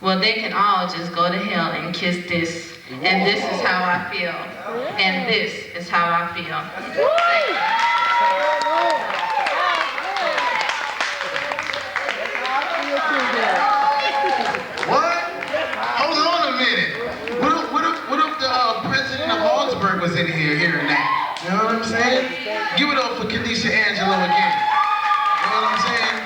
well, they can all just go to hell and kiss this. And this is how I feel. And this is how I feel. What? Hold on a minute. What if the president of Augsburg was in here hearing that? You know what I'm saying? Give it up for Kenesha Angelo again. You know what I'm saying?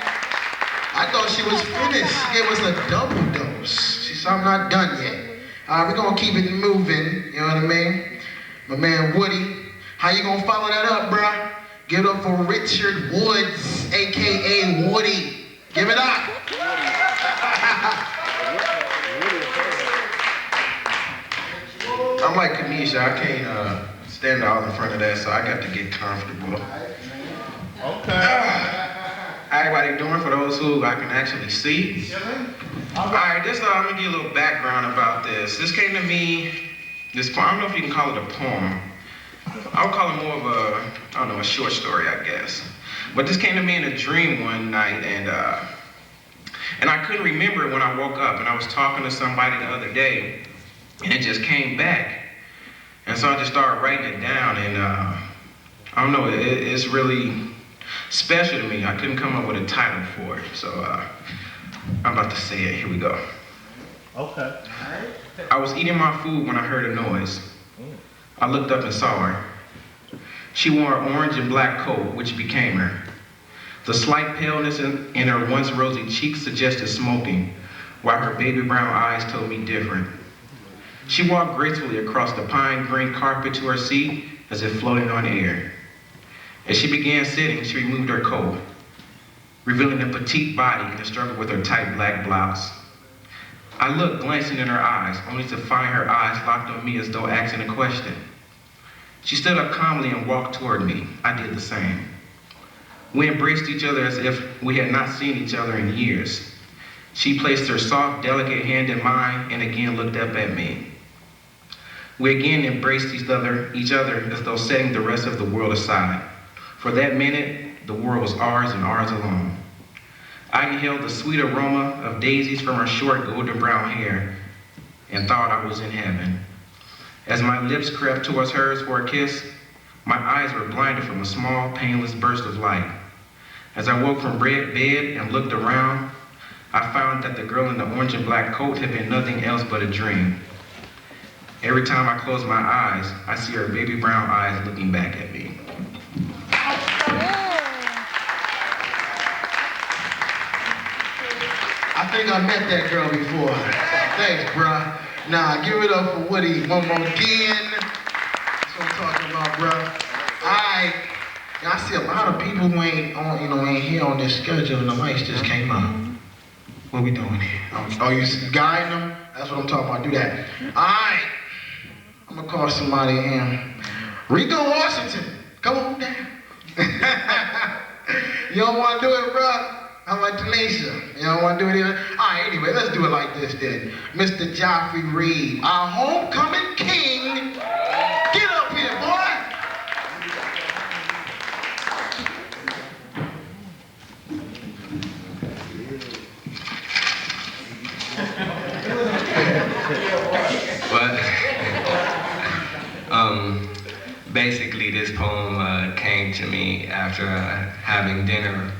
I thought she was finished. She gave us a double dose. She said, I'm not done yet. We're gonna keep it moving, you know what I mean? My man Woody, how you gonna follow that up, bruh? Give it up for Richard Woods, AKA Woody. Give it up. I'm like Kenesha, I can't stand out in front of that, so I got to get comfortable. Okay. How everybody doing for those who I can actually see? Alright, I'm gonna give a little background about this. This came to me, this poem, I don't know if you can call it a poem. I would call it more of a short story, I guess. But this came to me in a dream one night, and I couldn't remember it when I woke up, and I was talking to somebody the other day, and it just came back. And so I just started writing it down, and I don't know, it's really special to me. I couldn't come up with a title for it, so I'm about to say it. Here we go. Okay. I was eating my food when I heard a noise. I looked up and saw her. She wore an orange and black coat, which became her. The slight paleness in her once rosy cheeks suggested smoking, while her baby brown eyes told me different. She walked gracefully across the pine green carpet to her seat as if floating on air. As she began sitting, she removed her coat, revealing a petite body in the struggle with her tight black blouse. I looked, glancing in her eyes, only to find her eyes locked on me as though asking a question. She stood up calmly and walked toward me. I did the same. We embraced each other as if we had not seen each other in years. She placed her soft, delicate hand in mine and again looked up at me. We again embraced each other as though setting the rest of the world aside. For that minute, the world was ours and ours alone. I inhaled the sweet aroma of daisies from her short golden brown hair and thought I was in heaven. As my lips crept towards hers for a kiss, my eyes were blinded from a small, painless burst of light. As I woke from bed and looked around, I found that the girl in the orange and black coat had been nothing else but a dream. Every time I close my eyes, I see her baby brown eyes looking back at me. I think I met that girl before. Thanks, bruh. Nah, give it up for Woody one more again. That's what I'm talking about, bruh. Alright. I see a lot of people who ain't here on this schedule, and the lights just came up. What we doing here? Oh, you guiding them? That's what I'm talking about. Do that. Alright. I'm gonna call somebody in. Rico Washington, come on down. You don't wanna do it, bruh? I'm like Tanisha. You don't wanna do it either? Alright, anyway, let's do it like this then. Mr. Joffrey Reed, our homecoming king. Get up here, boy. Basically, this poem came to me after having dinner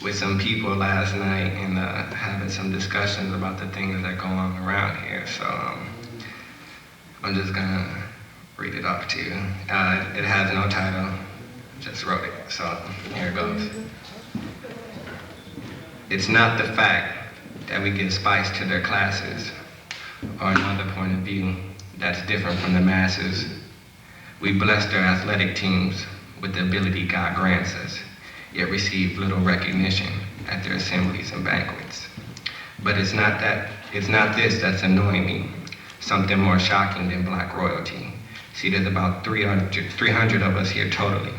with some people last night and having some discussions about the things that go on around here. So I'm just gonna read it off to you. It has no title, just wrote it, so here it goes. It's not the fact that we give spice to their classes or another point of view that's different from the masses. We bless their athletic teams with the ability God grants us, yet receive little recognition at their assemblies and banquets. But it's not this that's annoying me, something more shocking than black royalty. See, there's about 300 of us here totally,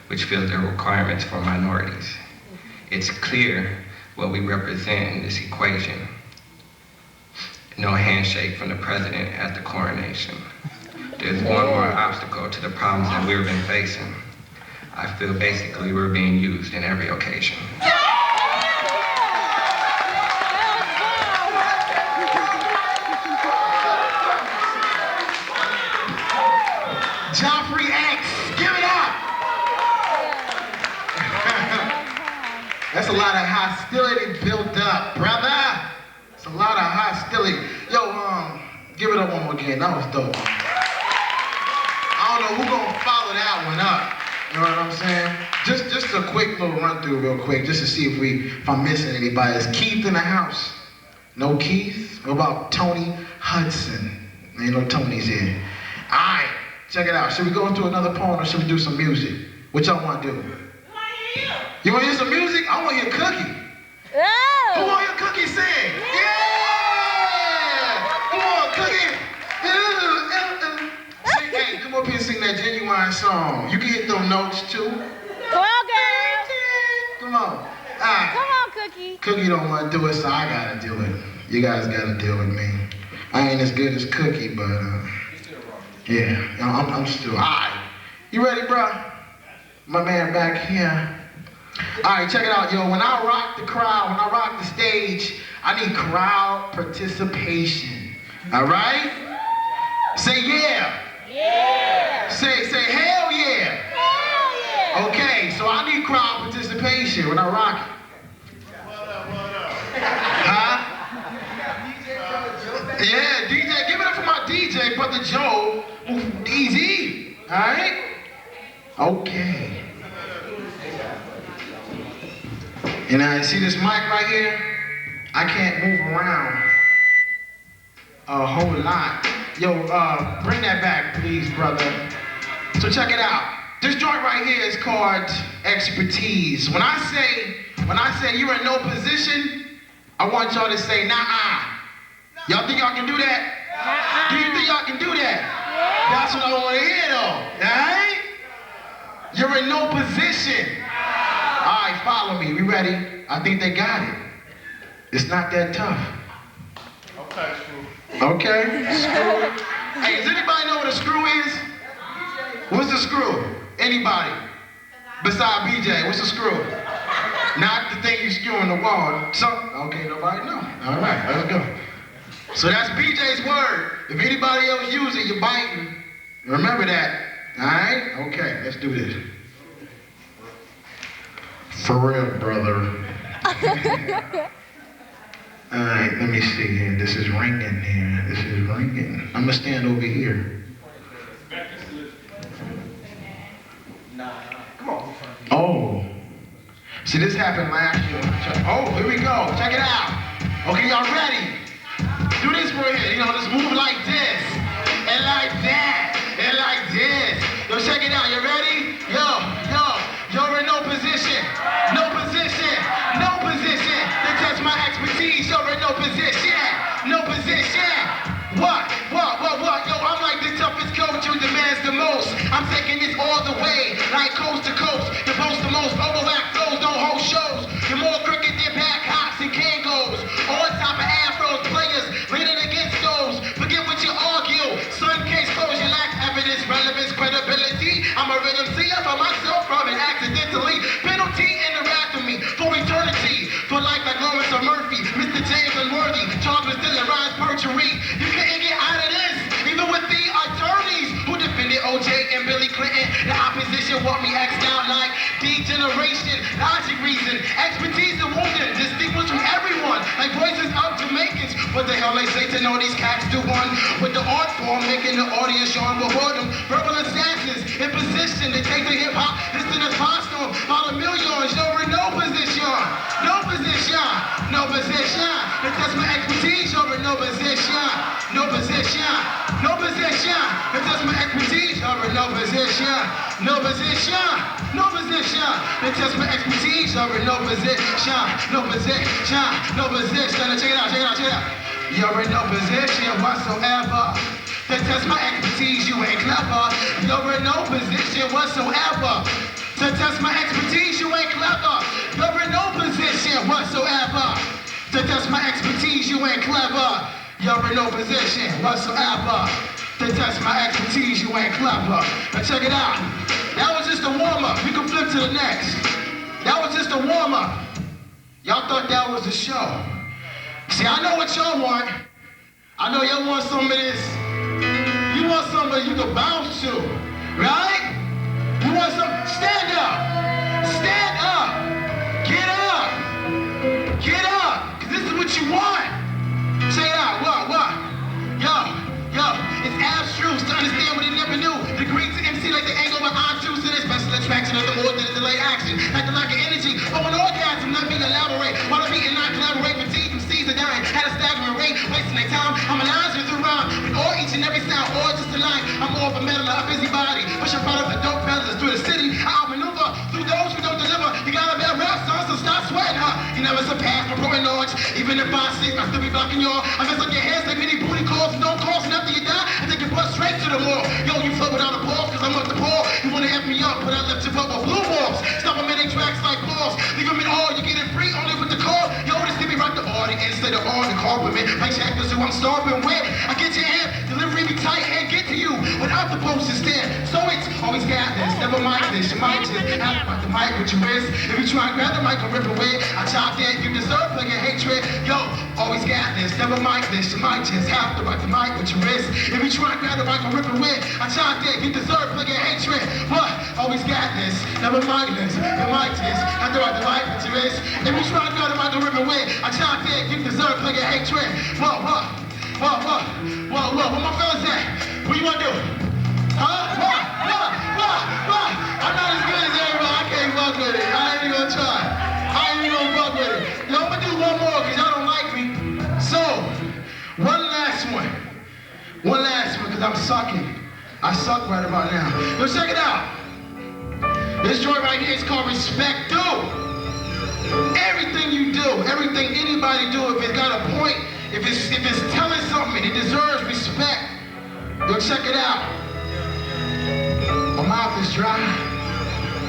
which fills the requirements for minorities. It's clear what we represent in this equation. No handshake from the president at the coronation. There's one more obstacle to the problems that we've been facing. I feel basically we're being used in every occasion. lot of hostility built up, brother. It's a lot of hostility. Yo, give it up one more again. That was dope. I don't know who gonna follow that one up. You know what I'm saying? Just a quick little run through real quick, just to see if I'm missing anybody. Is Keith in the house? No Keith? What about Tony Hudson? Ain't no Tonys here. All right, check it out. Should we go into another poem or should we do some music? What y'all want to do? You want to hear some music? I want to hear Cookie. Oh. Who want to hear Cookie sing? Yeah! Come on, Cookie. Sing, hey, come up here and sing that Genuine song. You can hit those notes too. Come on, girl. Come on. Come on, Cookie. Cookie don't want to do it, so I gotta do it. You guys gotta deal with me. I ain't as good as Cookie, but yeah, I'm still. All right. You ready, bro? My man back here. All right, check it out, yo. When I rock the crowd, when I rock the stage, I need crowd participation. All right? Say yeah. Yeah. Say hell yeah. Hell yeah. Okay, so I need crowd participation when I rock it. Huh? Yeah, DJ, give it up for my DJ, Brother Joe. Easy. All right? Okay. And I see this mic right here? I can't move around a whole lot. Yo, bring that back, please, brother. So check it out. This joint right here is called expertise. When I say you're in no position, I want y'all to say nah-uh. Y'all think y'all can do that? Do you think y'all can do that? Yeah. That's what I want to hear though, alright? You're in no position. Alright, follow me, we ready? I think they got it. It's not that tough. Okay, screw. Okay, screw. Hey, does anybody know what a screw is? What's a screw? Anybody? Beside BJ, what's a screw? Not the thing you screw in the wall. So, okay, nobody know. All right, let's go. So that's BJ's word. If anybody else use it, you're biting. Remember that. All right? Okay, let's do this. For real, brother. All right, let me see here. This is ringing here. This is ringing. I'm gonna stand over here. Come on. Oh. See, this happened last year. Oh, here we go. Check it out. Okay, y'all ready? Do this right here. You know, just move like this. And like that. And like this. Yo, check it out. You ready? You're in no position. No position. No position. To test my expertise. You're in no position. No position. What? Yo, I'm like the toughest coach who demands the most. I'm taking this all the way, like coast to coast. To boast the most overlap flows, don't hold shows. You're more crooked than back hops and kangos. On top of afros, players leaning against those. Forget what you argue. Sun case closed, you lack evidence, relevance, credibility. I'm a rhythm seer for myself from it accidentally. Penalty in the wrath of me for eternity. For life like Lawrence or Murphy, Mr. James Unworthy. Charged with stealing rhymes, perjury. You couldn't get out of this, even with the attorneys who defended OJ and Billy Clinton. The opposition want me X'd out like degeneration, logic reason, expertise and wounded, distinguished from everyone, like voices of Jamaicans. What the hell they say to know these cats do one with the art form, making the audience Sean reward them. Verbal assassins in position to take the hip hop, listen to costume, all the millions, you're in no position. No position. No position. To test my expertise, you're in no position. No position. No position. To test my expertise, you're in no position. No position. No position. To test my expertise, you're in no position. No position. No position. Check it out. You're in no position whatsoever. To test my expertise, you ain't clever. You're in no position whatsoever. To test my expertise, you ain't clever. You're in no position whatsoever. To test my expertise, you ain't clever. You're in no position whatsoever. To test my expertise, you ain't clever. Now check it out. That was just a warm-up. We can flip to the next. That was just a warm-up. Y'all thought that was the show. See, I know what y'all want. I know y'all want some of this. You want somebody you can bounce to, right? You want some, stand up, get up, play action, like the lack of energy. But when orgasm, let me elaborate. While I'm eating, I collaborate with teeth, MCs are dying at a staggering rate, wasting their time. I'm aligned with the rhyme, with all each and every sound, or just a line. I'm more of a meddler, a busybody, pushing products of dope peddlers through the city. I'll maneuver through those who don't deliver. You gotta be a rap song, so stop sweating, huh? You never surpass my broken knowledge. Even if I sleep, I still be blocking y'all. I mess up your hands like many booty calls and don't cost. And after you die, I take your blood straight to the wall. Yo, you flow without a pause, cause I'm up the ball. You wanna F me up, but I left you up with blue balls. Stop them in their tracks like balls. Leave them in all, you get it free only with the call. Yo, this give me right the order instead of on the compliment. Like chapters who I'm starving with. I get your hand, delivery be tight and get to you without the postage stamp. So it's always got this, never mind this. You might just have to fight the mic with your wrist. If you try and grab the mic and rip away, I chop that, you deserve like your hatred. Yo, always got this, never mind this. You might just have to fight the mic with your wrist. If you try and grab the mic and rip away, I chop that, you deserve like your hatred. What? Always got this, never mind this. You might just have to fight the mic with your wrist. If you try and grab the mic and rip away, I chop that, you deserve like your hatred. What my fellas at? What you wanna do? Huh? What? I'm not as good as everybody. I can't fuck with it. I ain't even gonna try. I ain't even gonna fuck with it. Yo, I'm gonna do one more because y'all don't like me. So, one last one. One last one because I'm sucking. I suck right about now. Yo, check it out. This joint right here is called Respect Do. Everything you do, everything anybody do, if it's got a point, if it's telling something, it deserves respect. Yo, check it out. My mouth is dry.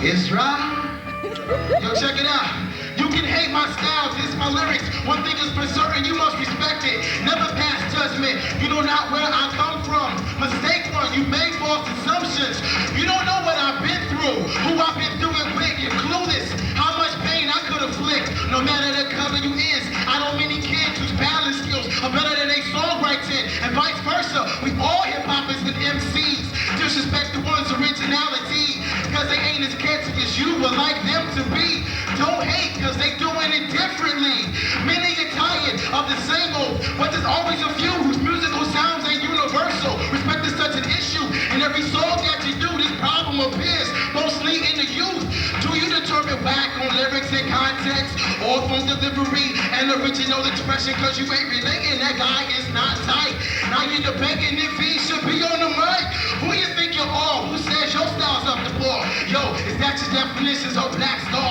It's dry. Yo, check it out. You can hate my style, this my lyrics. One thing is for certain, you must respect it. Never pass judgment. You know not where I come from. Mistake one, you made false assumptions. You don't know what I've been through, who I've been through it with. You're clueless. How much pain I could afflict. No matter the color you is. I know many kids whose balance skills are better than they songwriting, and vice versa. We all hip-hoppers and MCs. Disrespect the one's originality, cause they ain't as catchy as you would like them to be. Don't hate, cause they doing it differently. Many are tired of the same old, but there's always a few whose musical sounds ain't universal. Respect is such an issue. In every song that you do, this problem appears, mostly in the youth. Do you determine whack on lyrics and context, or from delivery and original expression? Cause you ain't relating, that guy is not tight. Now you're debating if he should be on the mic. Who you think you are? Who says your style's up to par? Yo, is that your definitions of black star?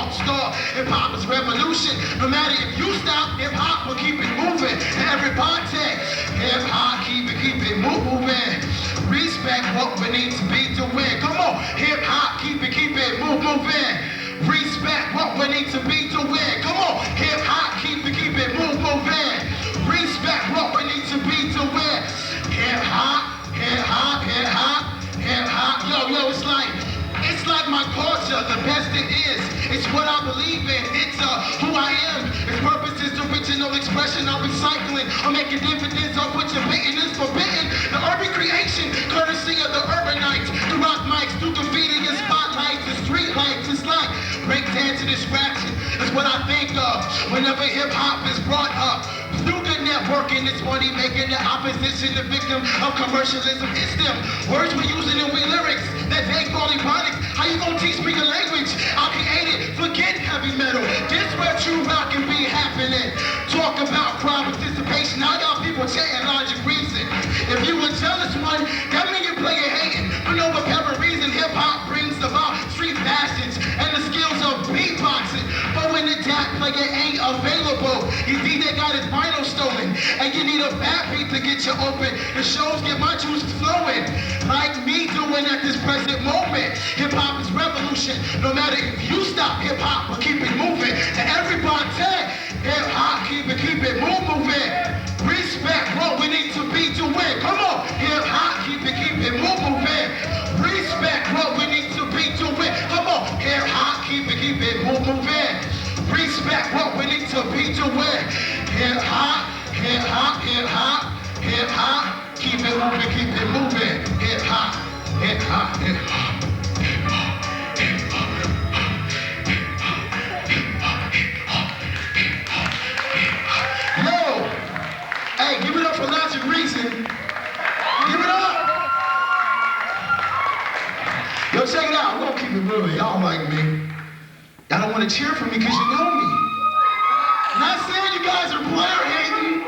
Hip-hop is revolution. No matter if you stop, hip-hop will keep it moving. And everybody, hip-hop keep it moving. Respect what we need to be doing. Come on, hip-hop keep it moving. Respect what we need to be doing. Come on, hip-hop keep it moving. Respect what we need to be doing. Hip-hop. Yo, it's like my culture, the best it is. It's what I believe in. It's who I am. Its purpose is original expression. I'm recycling. I'm making dividends of what you're bitten is forbidden. The urban creation, courtesy of the urbanites. The rock mics, through graffiti and spotlights, the street lights. It's like breakdancing and scratching. It's what I think of whenever hip hop is brought up. Through good networking, it's money making. The opposition, the victim of commercialism. It's them words we're using in we lyrics that they call ebonics. How you gonna teach me a language? I created, forget heavy metal. This where true rock can be happening. Talk about crowd participation. Now y'all people chanting logic reason. If you a jealous one, that mean you play it hating. For no apparent reason, hip hop brings about street fashions and the skills of beatboxing. But when the tap player ain't available, you see they got his vinyl stolen, and you need a bad beat to get you open. The shows get my juice flowing, like me doing at this present moment. Hip hop is revolution. No matter if you stop, hip hop will keep it moving. And everybody, hip hop keep it moving. Respect what we need to be doing. Come on, hip hop keep it moving. Respect what we need to be doing. Come on, hip hop keep it moving. Respect what we need to be doing. Hip hop, keep it moving. Hip hop. Yo, hey, give it up for Logic Reason. Give it up. Yo, check it out. We're gonna keep it moving. Y'all like me. want to cheer for me because you know me. Not saying you guys are player hating.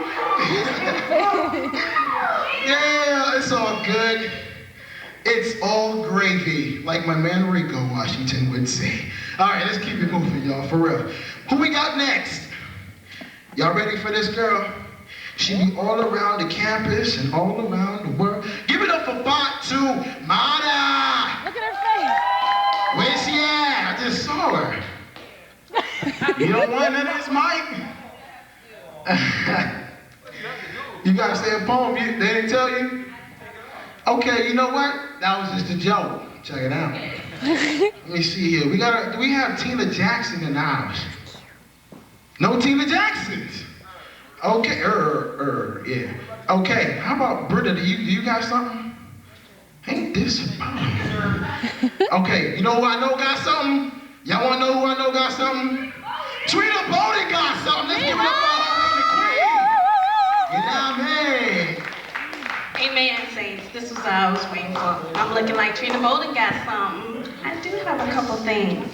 Yeah, it's all good. It's all gravy, like my man Rico Washington would say. All right, let's keep it moving, y'all, for real. Who we got next? Y'all ready for this girl? She be all around the campus and all around the world. Give it up for Bot to Mana. Look at her face. Where's she at? I just saw her. You don't want none of this, Mike? You gotta say a poem. They didn't tell you? Okay, you know what? That was just a joke. Check it out. Let me see here. Do we have Tina Jackson in the house? No Tina Jacksons. Okay, yeah. Okay, how about Britta? Do you got something? Ain't this a poem? Okay, you know who I know got something? Y'all wanna know who I know got something? Trina Bowden got something. Let's give it up for the queen. You know what I mean? Amen, saints. This was all I was waiting for. I'm looking like Trina Bolden got something. I do have a couple things.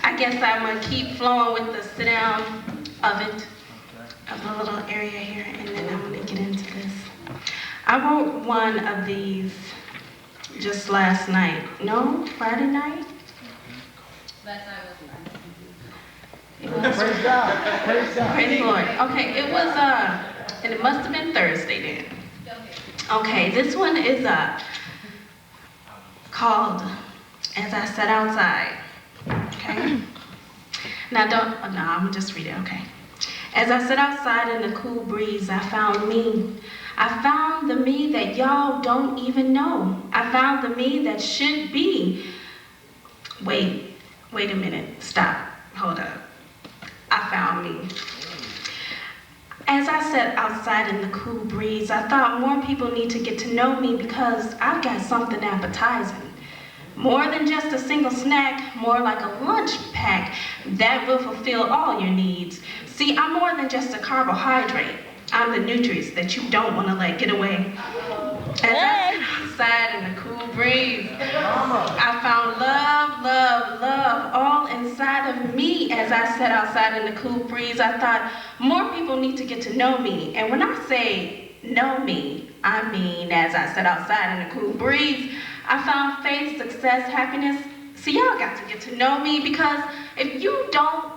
I guess I'm gonna keep flowing with the sit down of it, of the little area here, and then I'm gonna get into this. I wrote one of these just last night. No, Friday night? Last night was Praise God. Praise God. Praise the Lord. Okay, it was, and it must have been Thursday then. Okay, this one is called As I Sat Outside. Okay? Now I'm gonna just read it, okay. As I sat outside in the cool breeze, I found me. I found the me that y'all don't even know. I found the me that should be. Wait a minute, stop, hold up. I found me. As I sat outside in the cool breeze, I thought more people need to get to know me because I've got something appetizing. More than just a single snack, more like a lunch pack that will fulfill all your needs. See, I'm more than just a carbohydrate. I'm the nutrients that you don't want to let get away. As I sat outside in the cool breeze, I found love, all inside of me. As I sat outside in the cool breeze, I thought more people need to get to know me. And when I say know me, I mean as I sat outside in the cool breeze, I found faith, success, happiness. See, y'all got to get to know me because if you don't,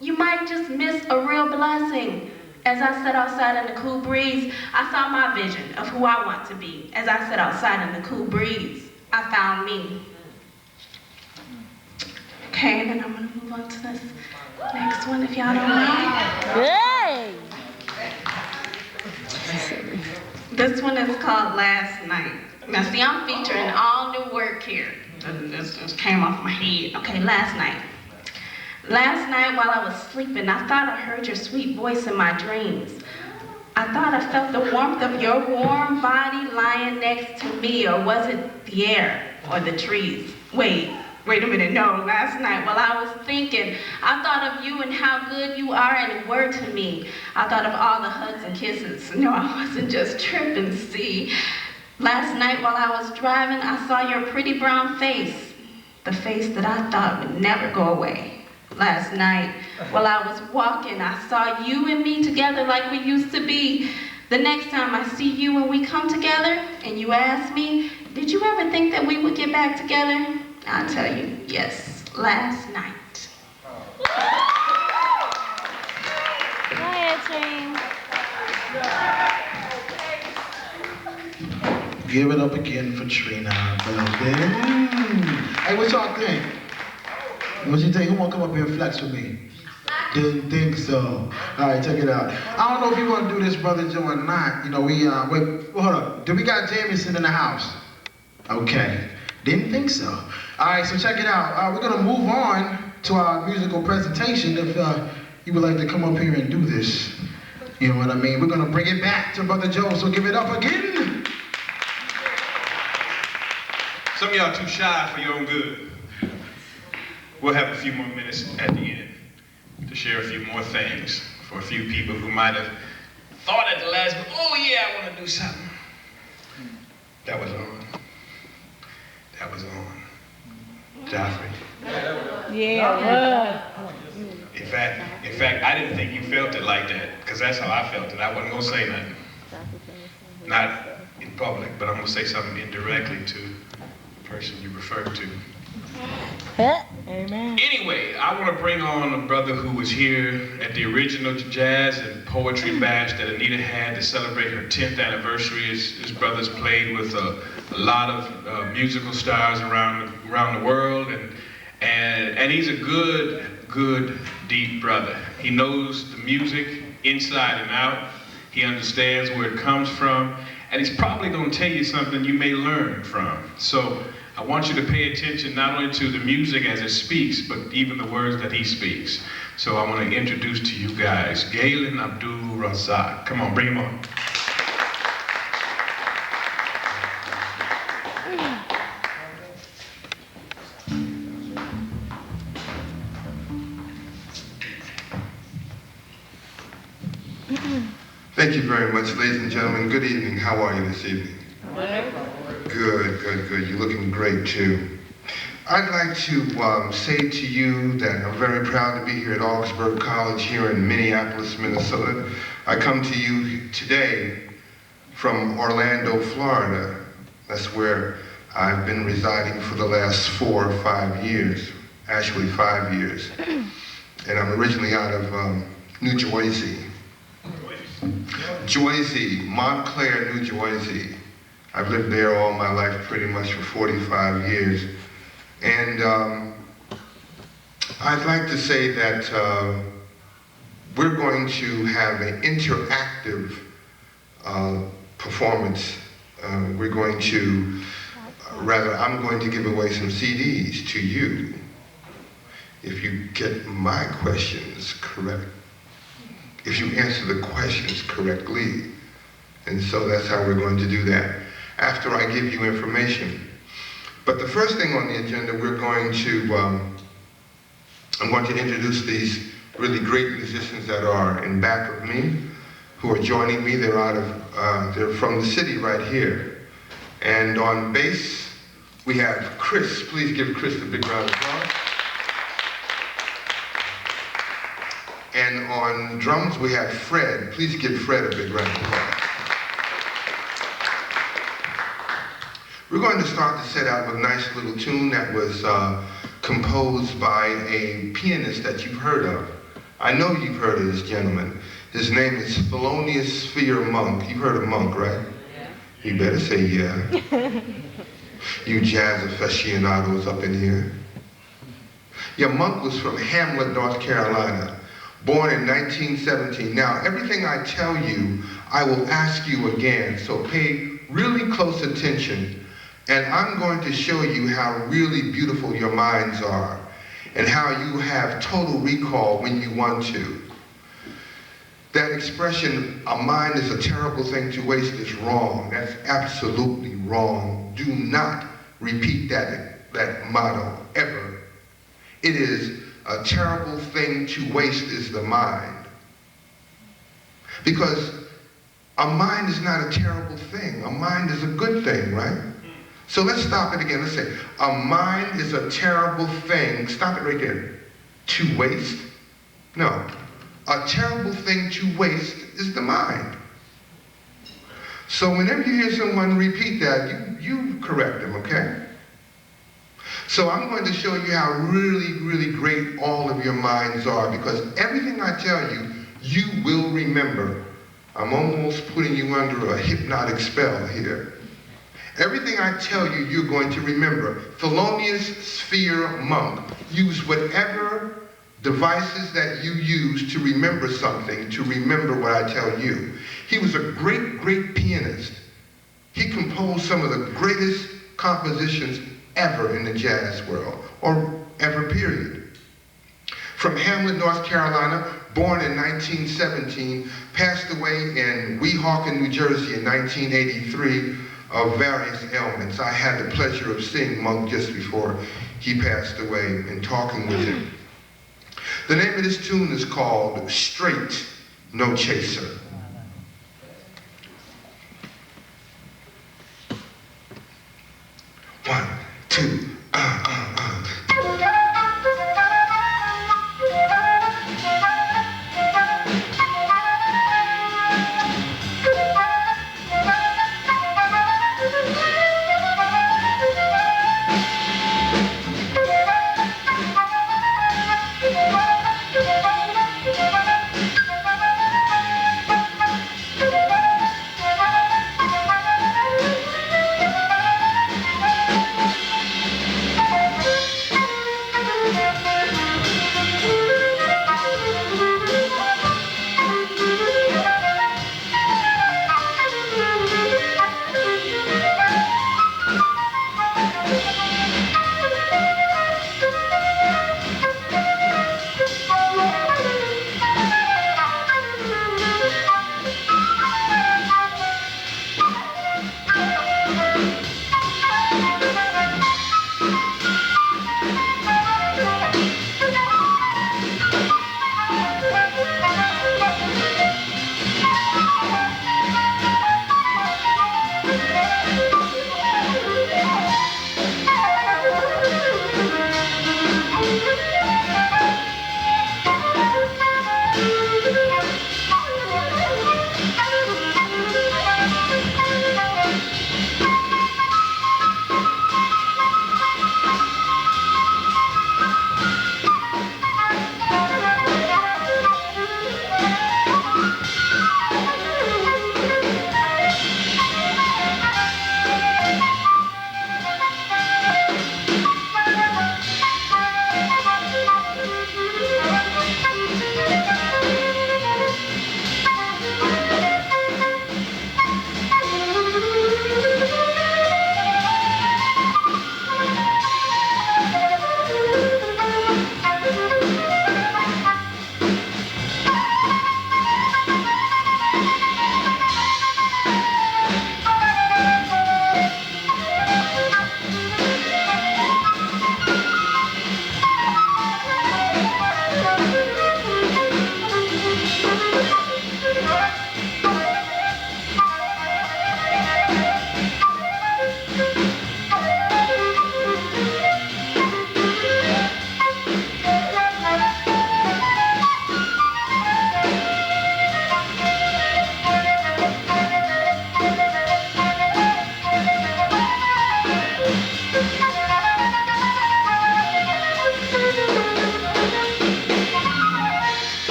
you might just miss a real blessing. As I sat outside in the cool breeze, I saw my vision of who I want to be. As I sat outside in the cool breeze, I found me. Okay, and then I'm gonna move on to this next one if y'all don't mind. Hey! This one is called Last Night. Now see, I'm featuring all new work here. This just came off my head. Okay, last night. Last night while I was sleeping, I thought I heard your sweet voice in my dreams. I thought I felt the warmth of your warm body lying next to me, or was it the air or the trees? Wait a minute, no, last night while I was thinking, I thought of you and how good you are and were to me. I thought of all the hugs and kisses. No, I wasn't just tripping, see. Last night while I was driving, I saw your pretty brown face, the face that I thought would never go away. Last night, while I was walking, I saw you and me together like we used to be. The next time I see you when we come together, and you ask me, did you ever think that we would get back together? I'll tell you, yes, last night. Go ahead, team. Give it up again for Trina Bowden. Hey, what y'all think? What you think? Who wanna come up here and flex with me? Didn't think so. All right, check it out. I don't know if you want to do this, Brother Joe, or not. You know, wait, hold up. Do we got Jamison in the house? Okay. Didn't think so. All right, so check it out. We're gonna move on to our musical presentation. If you would like to come up here and do this, you know what I mean. We're gonna bring it back to Brother Joe. So give it up again. Some of y'all too shy for your own good. We'll have a few more minutes at the end to share a few more things for a few people who might have thought at the last minute, oh yeah, I want to do something. That was on. That was on. Joffrey. Yeah, In fact, I didn't think you felt it like that, because that's how I felt it. I wasn't gonna say nothing. Not in public, but I'm gonna say something indirectly to the person you referred to. Amen. Anyway, I want to bring on a brother who was here at the original Jazz and Poetry Bash that Anita had to celebrate her 10th anniversary. His brother's played with a lot of musical stars around the world, and he's a good, deep brother. He knows the music inside and out. He understands where it comes from, and he's probably going to tell you something you may learn from. So I want you to pay attention not only to the music as it speaks, but even the words that he speaks. So I want to introduce to you guys Galen Abdul Razak. Come on, bring him on. Thank you very much, ladies and gentlemen. Good evening. How are you this evening? Good. You're looking great, too. I'd like to say to you that I'm very proud to be here at Augsburg College here in Minneapolis, Minnesota. I come to you today from Orlando, Florida. That's where I've been residing for the last 4 or 5 years, actually 5 years. And I'm originally out of New Jersey. Montclair, New Jersey. I've lived there all my life, pretty much for 45 years. And I'd like to say that we're going to have an interactive performance. I'm going to give away some CDs to you if you get my questions correct. If you answer the questions correctly. And so that's how we're going to do that after I give you information. But the first thing on the agenda, I'm going to introduce these really great musicians that are in back of me, who are joining me. They're from the city right here. And on bass, we have Chris. Please give Chris a big round of applause. And on drums, we have Fred. Please give Fred a big round of applause. We're going to start the set out with a nice little tune that was composed by a pianist that you've heard of. I know you've heard of this gentleman. His name is Thelonious Monk. You've heard of Monk, right? Yeah. You better say yeah. You jazz aficionados up in here. Yeah, Monk was from Hamlet, North Carolina. Born in 1917. Now, everything I tell you, I will ask you again, so pay really close attention, and I'm going to show you how really beautiful your minds are, and how you have total recall when you want to. That expression, a mind is a terrible thing to waste, is wrong. That's absolutely wrong. Do not repeat that motto, ever. It is a terrible thing to waste is the mind. Because a mind is not a terrible thing. A mind is a good thing, right? So let's stop it again. Let's say, a mind is a terrible thing. Stop it right there. To waste? No. A terrible thing to waste is the mind. So whenever you hear someone repeat that, you correct them, okay? So I'm going to show you how really, really great all of your minds are, because everything I tell you, you will remember. I'm almost putting you under a hypnotic spell here. Everything I tell you, you're going to remember. Thelonious Monk. Use whatever devices that you use to remember something, to remember what I tell you. He was a great, great pianist. He composed some of the greatest compositions ever in the jazz world, or ever, period. From Hamlet, North Carolina, born in 1917, passed away in Weehawken, New Jersey in 1983 of various ailments. I had the pleasure of seeing Monk just before he passed away and talking with him. The name of this tune is called Straight, No Chaser. One, two,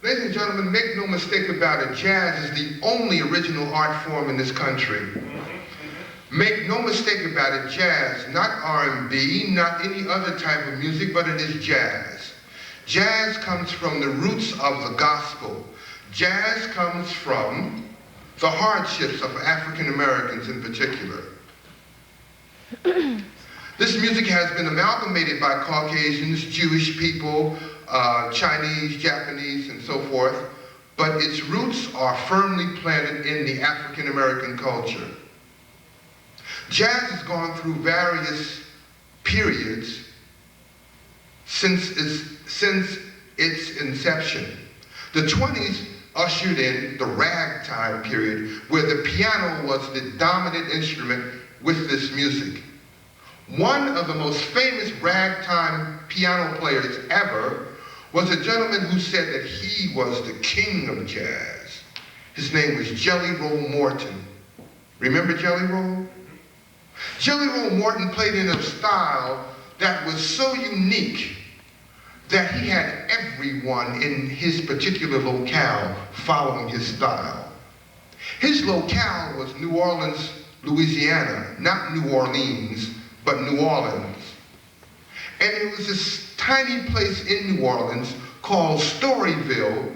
Ladies and gentlemen, make no mistake about it, jazz is the only original art form in this country. Make no mistake about it, jazz, not R&B, not any other type of music, but it is jazz. Jazz comes from the roots of the gospel. Jazz comes from the hardships of African Americans in particular. This music has been amalgamated by Caucasians, Jewish people, Chinese, Japanese, and so forth, but its roots are firmly planted in the African American culture. Jazz has gone through various periods since its inception. The 20s ushered in the ragtime period, where the piano was the dominant instrument with this music. One of the most famous ragtime piano players ever was a gentleman who said that he was the king of jazz. His name was Jelly Roll Morton. Remember Jelly Roll? Jelly Roll Morton played in a style that was so unique that he had everyone in his particular locale following his style. His locale was New Orleans, Louisiana, not New Orleans, but New Orleans. And it was this tiny place in New Orleans called Storyville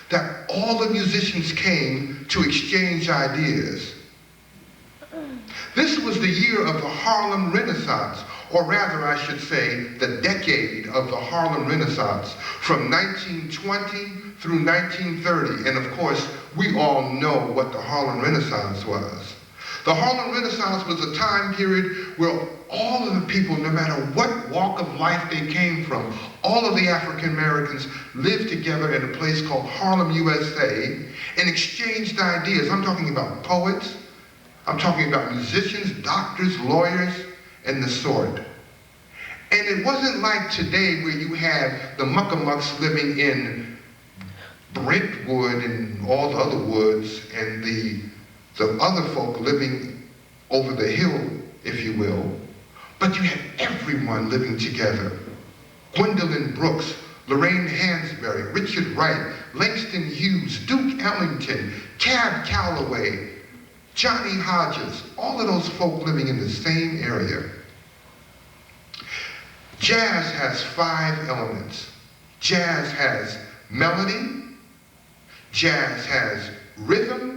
that all the musicians came to exchange ideas. This was the year of the Harlem Renaissance, or rather I should say the decade of the Harlem Renaissance, from 1920 through 1930. And of course, we all know what the Harlem Renaissance was. The Harlem Renaissance was a time period where all of the people, no matter what walk of life they came from, all of the African Americans lived together in a place called Harlem, USA, and exchanged ideas. I'm talking about poets, I'm talking about musicians, doctors, lawyers, and the sort. And it wasn't like today where you had the muckamucks living in Brentwood and all the other woods, and the other folk living over the hill, if you will. But you had everyone living together. Gwendolyn Brooks, Lorraine Hansberry, Richard Wright, Langston Hughes, Duke Ellington, Cab Calloway, Johnny Hodges, all of those folk living in the same area. Jazz has 5 elements. Jazz has melody, jazz has rhythm,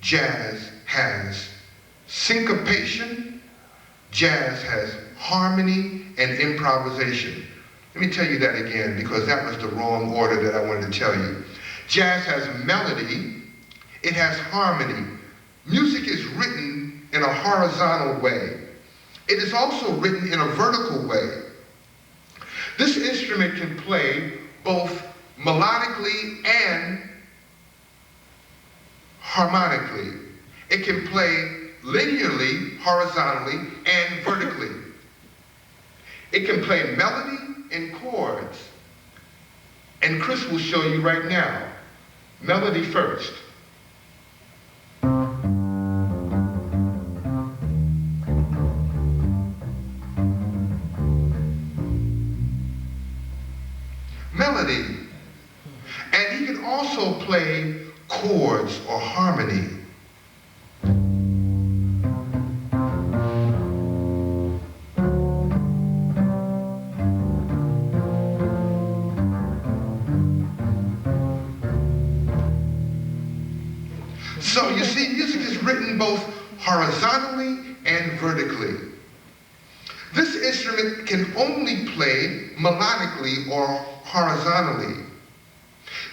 jazz has syncopation, jazz has harmony and improvisation. Let me tell you that again, because that was the wrong order that I wanted to tell you. Jazz has melody, it has harmony. Music is written in a horizontal way. It is also written in a vertical way. This instrument can play both melodically and harmonically. It can play linearly, horizontally, and vertically. It can play melody and chords. And Chris will show you right now. Melody first. Melody. And he can also play chords or harmony. So you see, music is written both horizontally and vertically. This instrument can only play melodically or horizontally.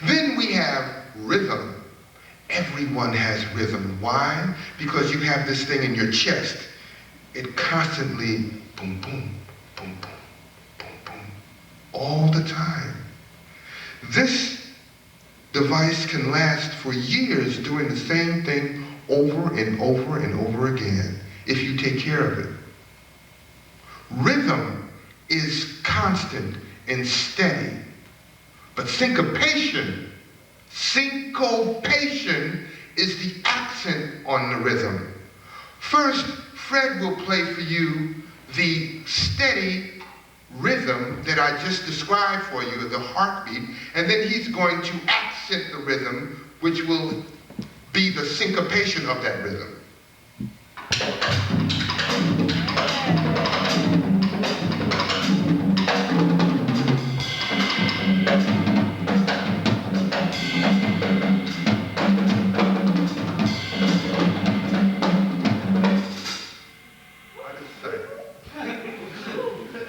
Then we have rhythm. Everyone has rhythm. Why? Because you have this thing in your chest. It constantly boom, boom, boom, boom, boom, boom, all the time. This device can last for years doing the same thing over and over and over again if you take care of it. Rhythm is constant and steady, but syncopation is the accent on the rhythm. First, Fred will play for you the steady rhythm that I just described for you, the heartbeat, and then he's going to accent accent the rhythm, which will be the syncopation of that rhythm.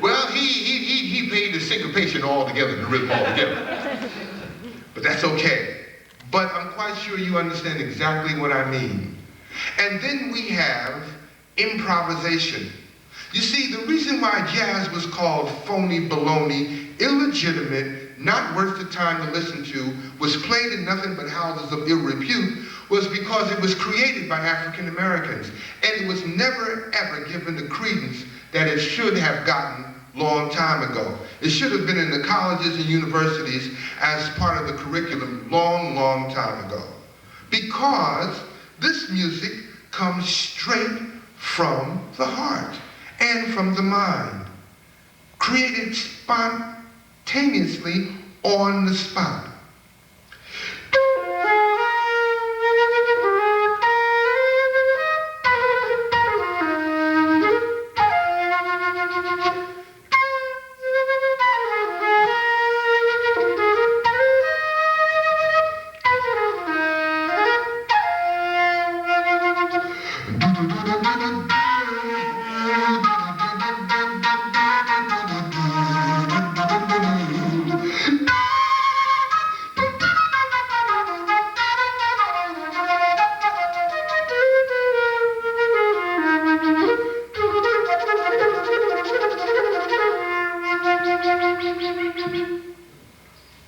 Well, he made the syncopation all together, the rhythm all together. But that's okay. But I'm quite sure you understand exactly what I mean. And then we have improvisation. You see, the reason why jazz was called phony baloney, illegitimate, not worth the time to listen to, was played in nothing but houses of ill repute, was because it was created by African Americans. And it was never, ever given the credence that it should have gotten long time ago. It should have been in the colleges and universities as part of the curriculum long time ago. Because this music comes straight from the heart and from the mind, created spontaneously on the spot.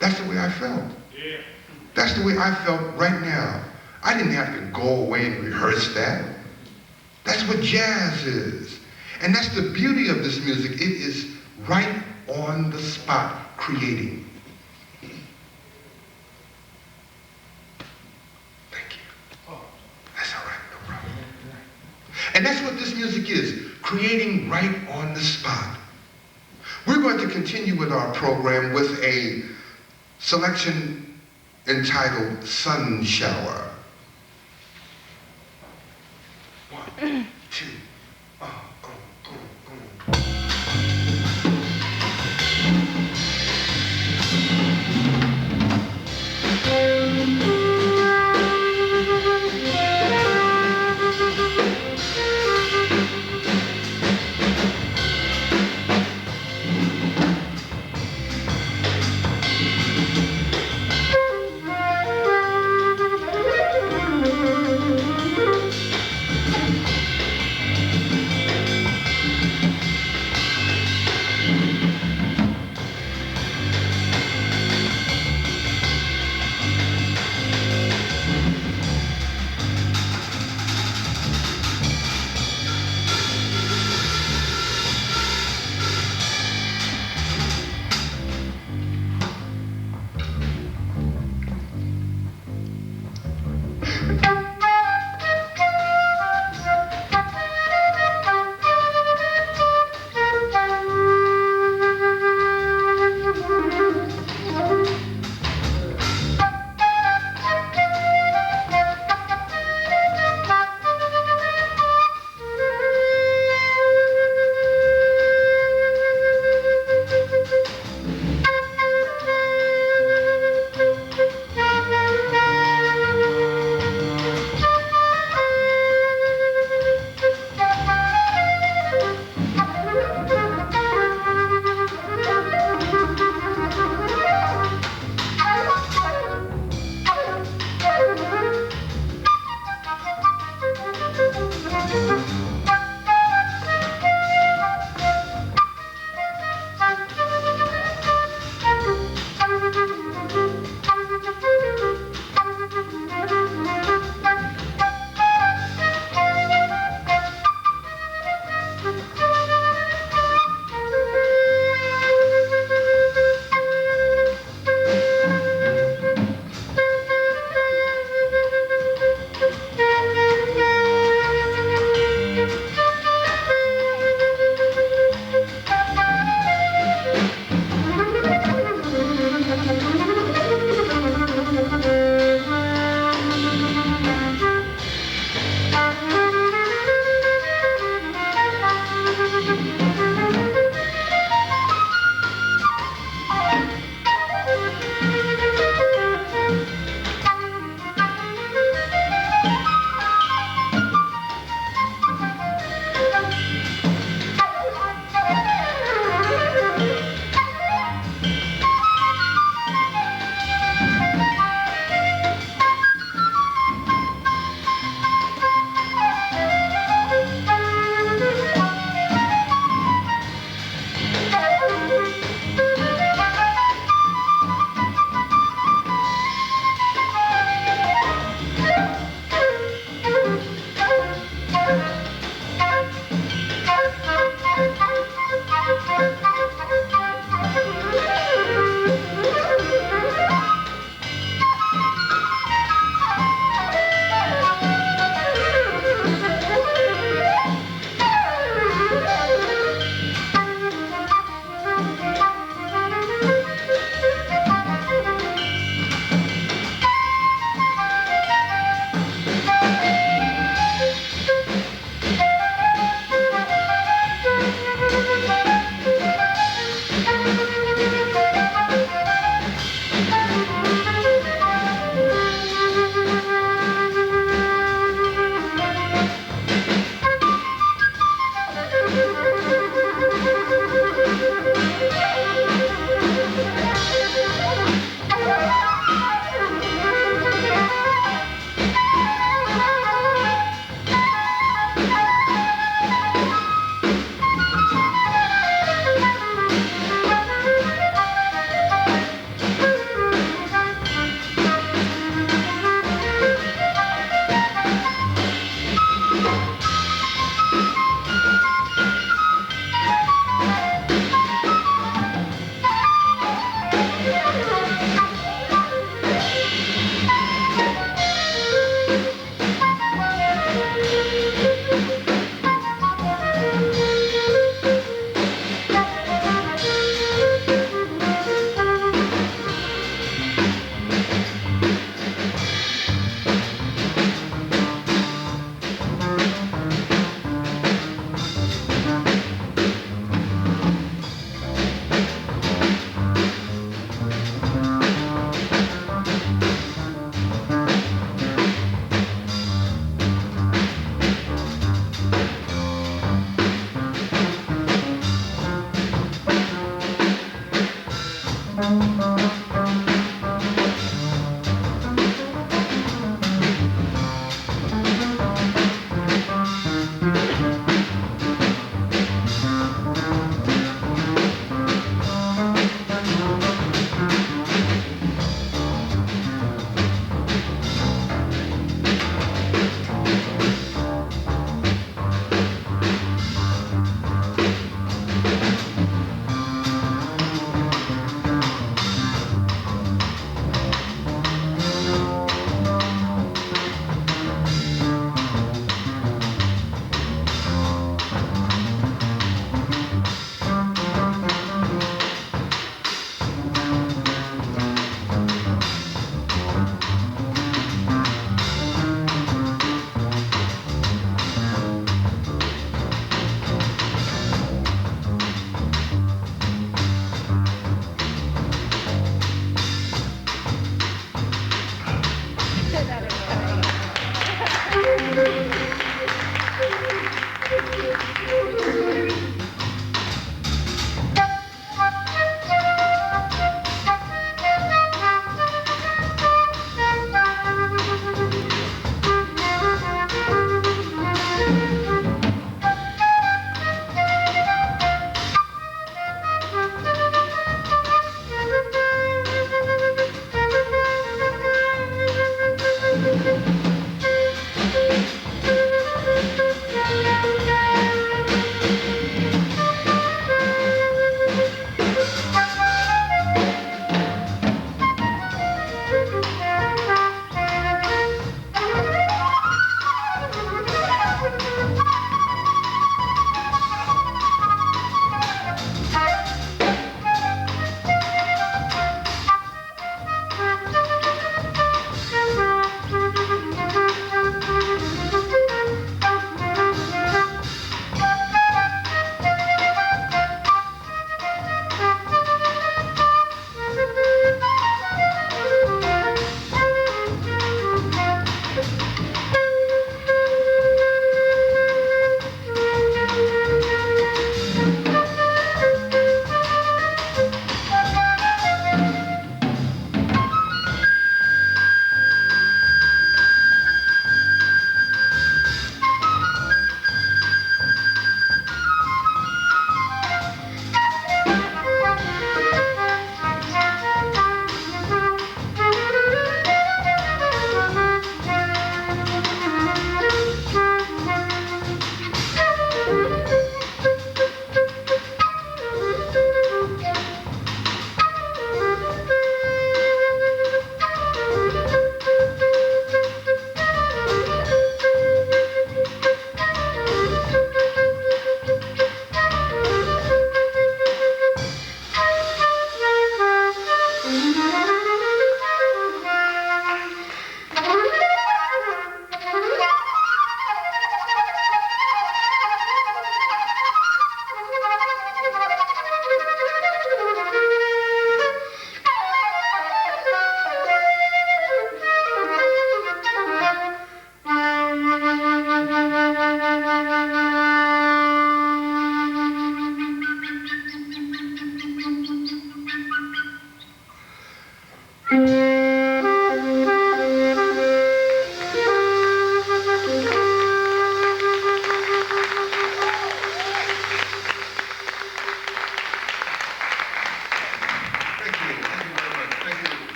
That's the way I felt. Yeah. That's the way I felt right now. I didn't have to go away and rehearse that. That's what jazz is. And that's the beauty of this music. It is right on the spot, creating. Thank you. Oh, that's all right, no problem. And that's what this music is, creating right on the spot. We're going to continue with our program with a selection entitled Sun Shower. 1, 2,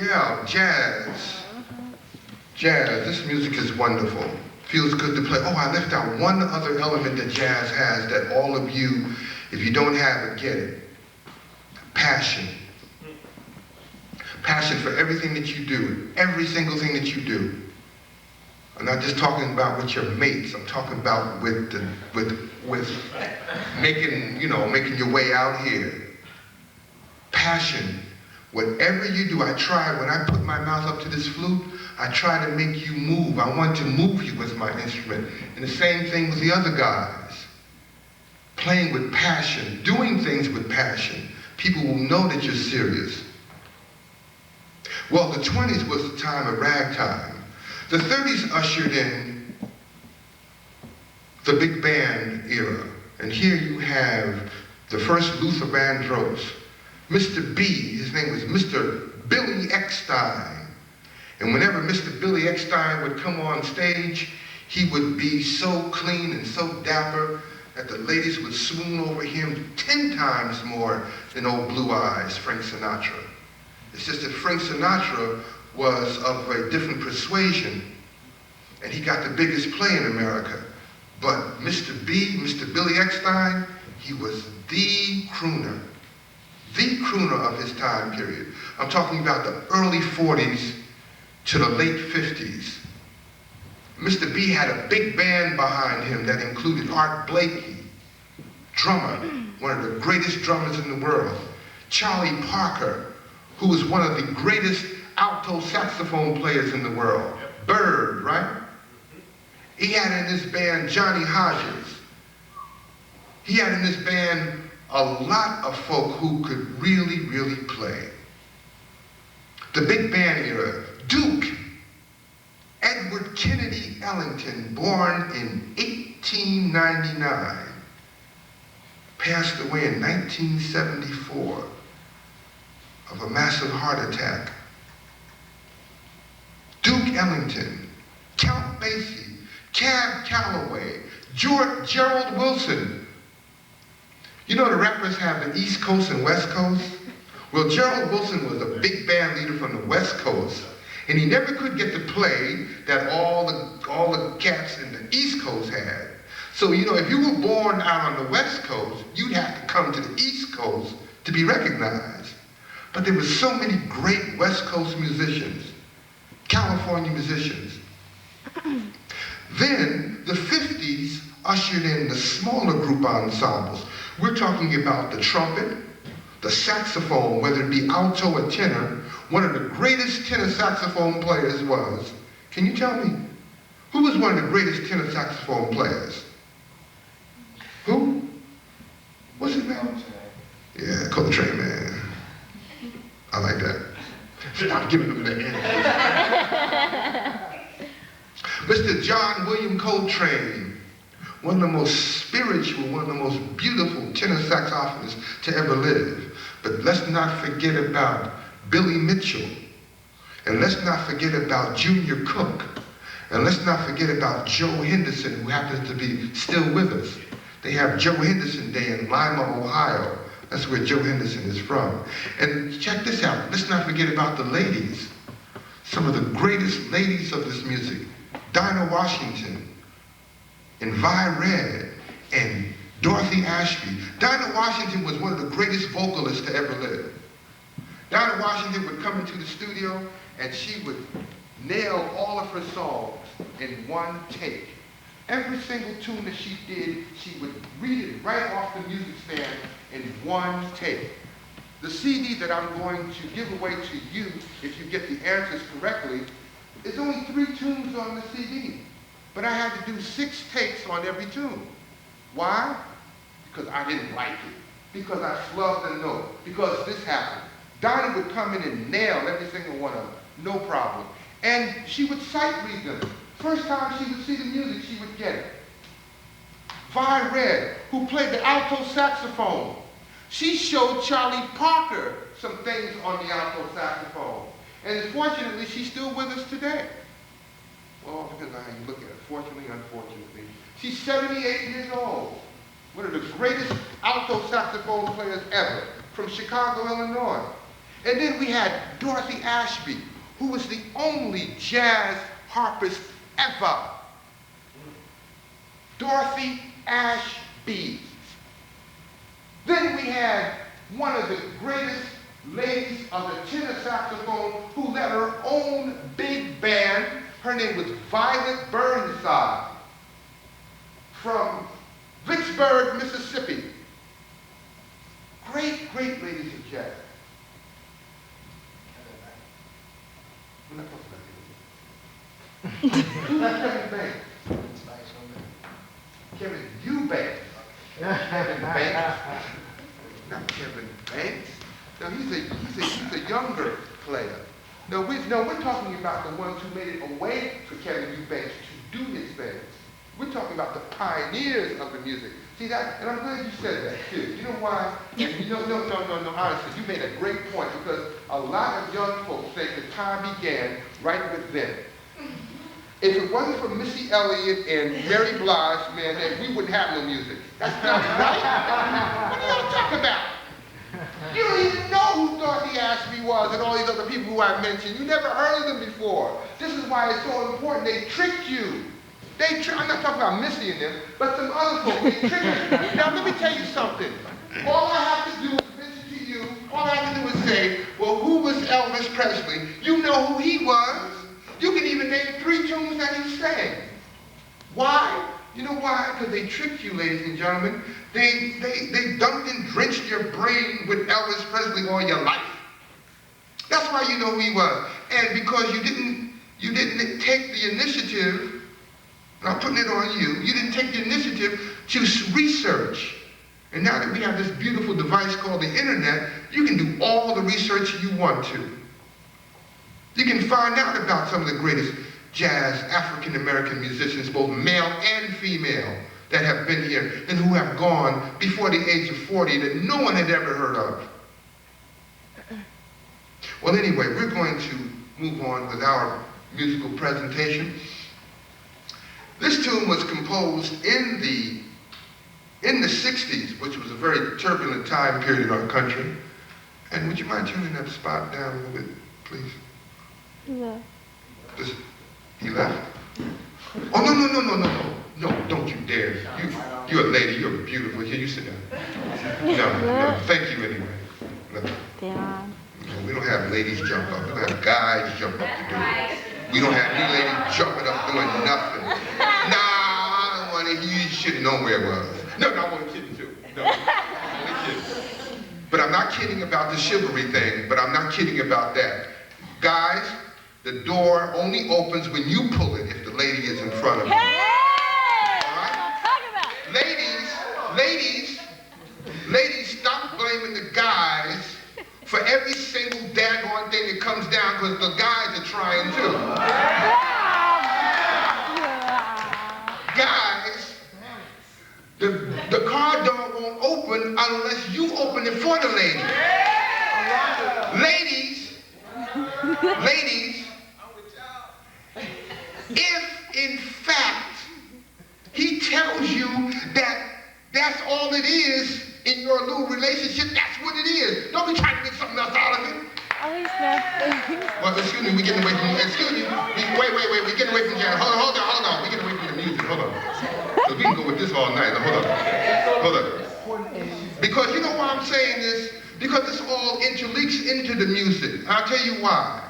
yeah, jazz. Jazz, this music is wonderful. Feels good to play. Oh, I left out one other element that jazz has that all of you, if you don't have it, get it. Passion. Passion for everything that you do, every single thing that you do. I'm not just talking about with your mates. I'm talking about with making your way out here. Passion. Whatever you do, I try, when I put my mouth up to this flute, I try to make you move. I want to move you with my instrument. And the same thing with the other guys. Playing with passion, doing things with passion. People will know that you're serious. Well, the 20s was the time of ragtime. The 30s ushered in the big band era. And here you have the first Luther Vandross. Mr. B, his name was Mr. Billy Eckstein. And whenever Mr. Billy Eckstein would come on stage, he would be so clean and so dapper that the ladies would swoon over him 10 times more than old Blue Eyes, Frank Sinatra. It's just that Frank Sinatra was of a different persuasion, and he got the biggest play in America. But Mr. B, Mr. Billy Eckstein, he was the crooner of his time period. I'm talking about the early 40s to the late 50s. Mr. B had a big band behind him that included Art Blakey, drummer, one of the greatest drummers in the world. Charlie Parker, who was one of the greatest alto saxophone players in the world. Bird, right? He had in his band Johnny Hodges. He had in his band a lot of folk who could really, really play. The big band era, Duke, Edward Kennedy Ellington, born in 1899, passed away in 1974 of a massive heart attack. Duke Ellington, Count Basie, Cab Calloway, Gerald Wilson. You know the rappers have the East Coast and West Coast? Well, Gerald Wilson was a big band leader from the West Coast, and he never could get the play that all the cats in the East Coast had. So, you know, if you were born out on the West Coast, you'd have to come to the East Coast to be recognized. But there were so many great West Coast musicians, California musicians. Then the 50s ushered in the smaller group ensembles. We're talking about the trumpet, the saxophone, whether it be alto or tenor. One of the greatest tenor saxophone players was, can you tell me, who was one of the greatest tenor saxophone players? Who? What's his name? Yeah, Coltrane, man. I like that. Stop giving him that energy. Mr. John William Coltrane, one of the most spiritual, one of the most beautiful tenor saxophonists to ever live. But let's not forget about Billy Mitchell. And let's not forget about Junior Cook. And let's not forget about Joe Henderson, who happens to be still with us. They have Joe Henderson Day in Lima, Ohio. That's where Joe Henderson is from. And check this out. Let's not forget about the ladies. Some of the greatest ladies of this music. Dinah Washington, and Vi Red, and Dorothy Ashby. Dinah Washington was one of the greatest vocalists to ever live. Dinah Washington would come into the studio and she would nail all of her songs in one take. Every single tune that she did, she would read it right off the music stand in one take. The CD that I'm going to give away to you, if you get the answers correctly, is only 3 tunes on the CD. But I had to do 6 takes on every tune. Why? Because I didn't like it. Because I flubbed a note. Because this happened. Dinah would come in and nail every single one of them. No problem. And she would sight read them. First time she would see the music, she would get it. Vi Red, who played the alto saxophone, she showed Charlie Parker some things on the alto saxophone. And fortunately, she's still with us today. Well, depends on how you look at it. Fortunately, unfortunately. She's 78 years old. One of the greatest alto saxophone players ever from Chicago, Illinois. And then we had Dorothy Ashby, who was the only jazz harpist ever. Dorothy Ashby. Then we had one of the greatest ladies of the tenor saxophone who led her own big band. Her name was Violet Burnside from Vicksburg, Mississippi. Great, great ladies of jazz. We're not talking about Kevin Banks. Kevin Eubanks. Kevin Banks. Not Kevin Banks. No, he's a younger player. No, we're talking about the ones who made it a way for Kevin Eubanks to do his things. We're talking about the pioneers of the music. See that? And I'm glad you said that too. You know why? No, honestly, you made a great point because a lot of young folks think the time began right with them. If it wasn't for Missy Elliott and Mary Blige, man, then we wouldn't have no music. That's not right. What are y'all talking about? You don't even know who Dorothy Ashby was and all these other people who I mentioned. You never heard of them before. This is why it's so important. They tricked you. I'm not talking about Missy and them, but some other folks. They tricked you. Now let me tell you something. All I have to do is mention to you, all I have to do is say, well, who was Elvis Presley? You know who he was. You can even name 3 tunes that he sang. Why? You know why? Because they tricked you, ladies and gentlemen. They dumped and drenched your brain with Elvis Presley all your life. That's why you know who he was. And because you didn't take the initiative, and I'm putting it on you, you didn't take the initiative to research. And now that we have this beautiful device called the internet, you can do all the research you want to. You can find out about some of the greatest jazz African-American musicians, both male and female, that have been here and who have gone before the age of 40 that no one had ever heard of. Well, anyway, we're going to move on with our musical presentation. This tune was composed in the 60s, which was a very turbulent time period in our country. And would you mind turning that spot down a little bit, please? Yeah. He left? Oh, no, don't you dare. You're a lady, you're beautiful. Here, you sit down. No, thank you anyway. No. Damn. We don't have ladies jump up. We don't have guys jump up to do it. We don't have any ladies jumping up doing nothing. Nah, I don't want to, you should know where it was. No, I wasn't kidding too. No, I'm only kidding. But I'm not kidding about the chivalry thing, but I'm not kidding about that. Guys, the door only opens when you pull it if the lady is in front of you. Hey! All right? Talk about it. Ladies, stop blaming the guys for every single daggone thing that comes down because the guys are trying too. Guys, the car door won't open unless you open it for the lady. Ladies, if in fact he tells you that that's all it is in your little relationship, that's what it is. Don't be trying to make something else out of it. Oh, he's not. Well, excuse me, we're getting away from, wait, we're getting away from jazz. Hold on, we're getting away from the music, hold on. Because we can go with this all night. Now, hold on. Because you know why I'm saying this? Because this all interleaks into the music. I'll tell you why.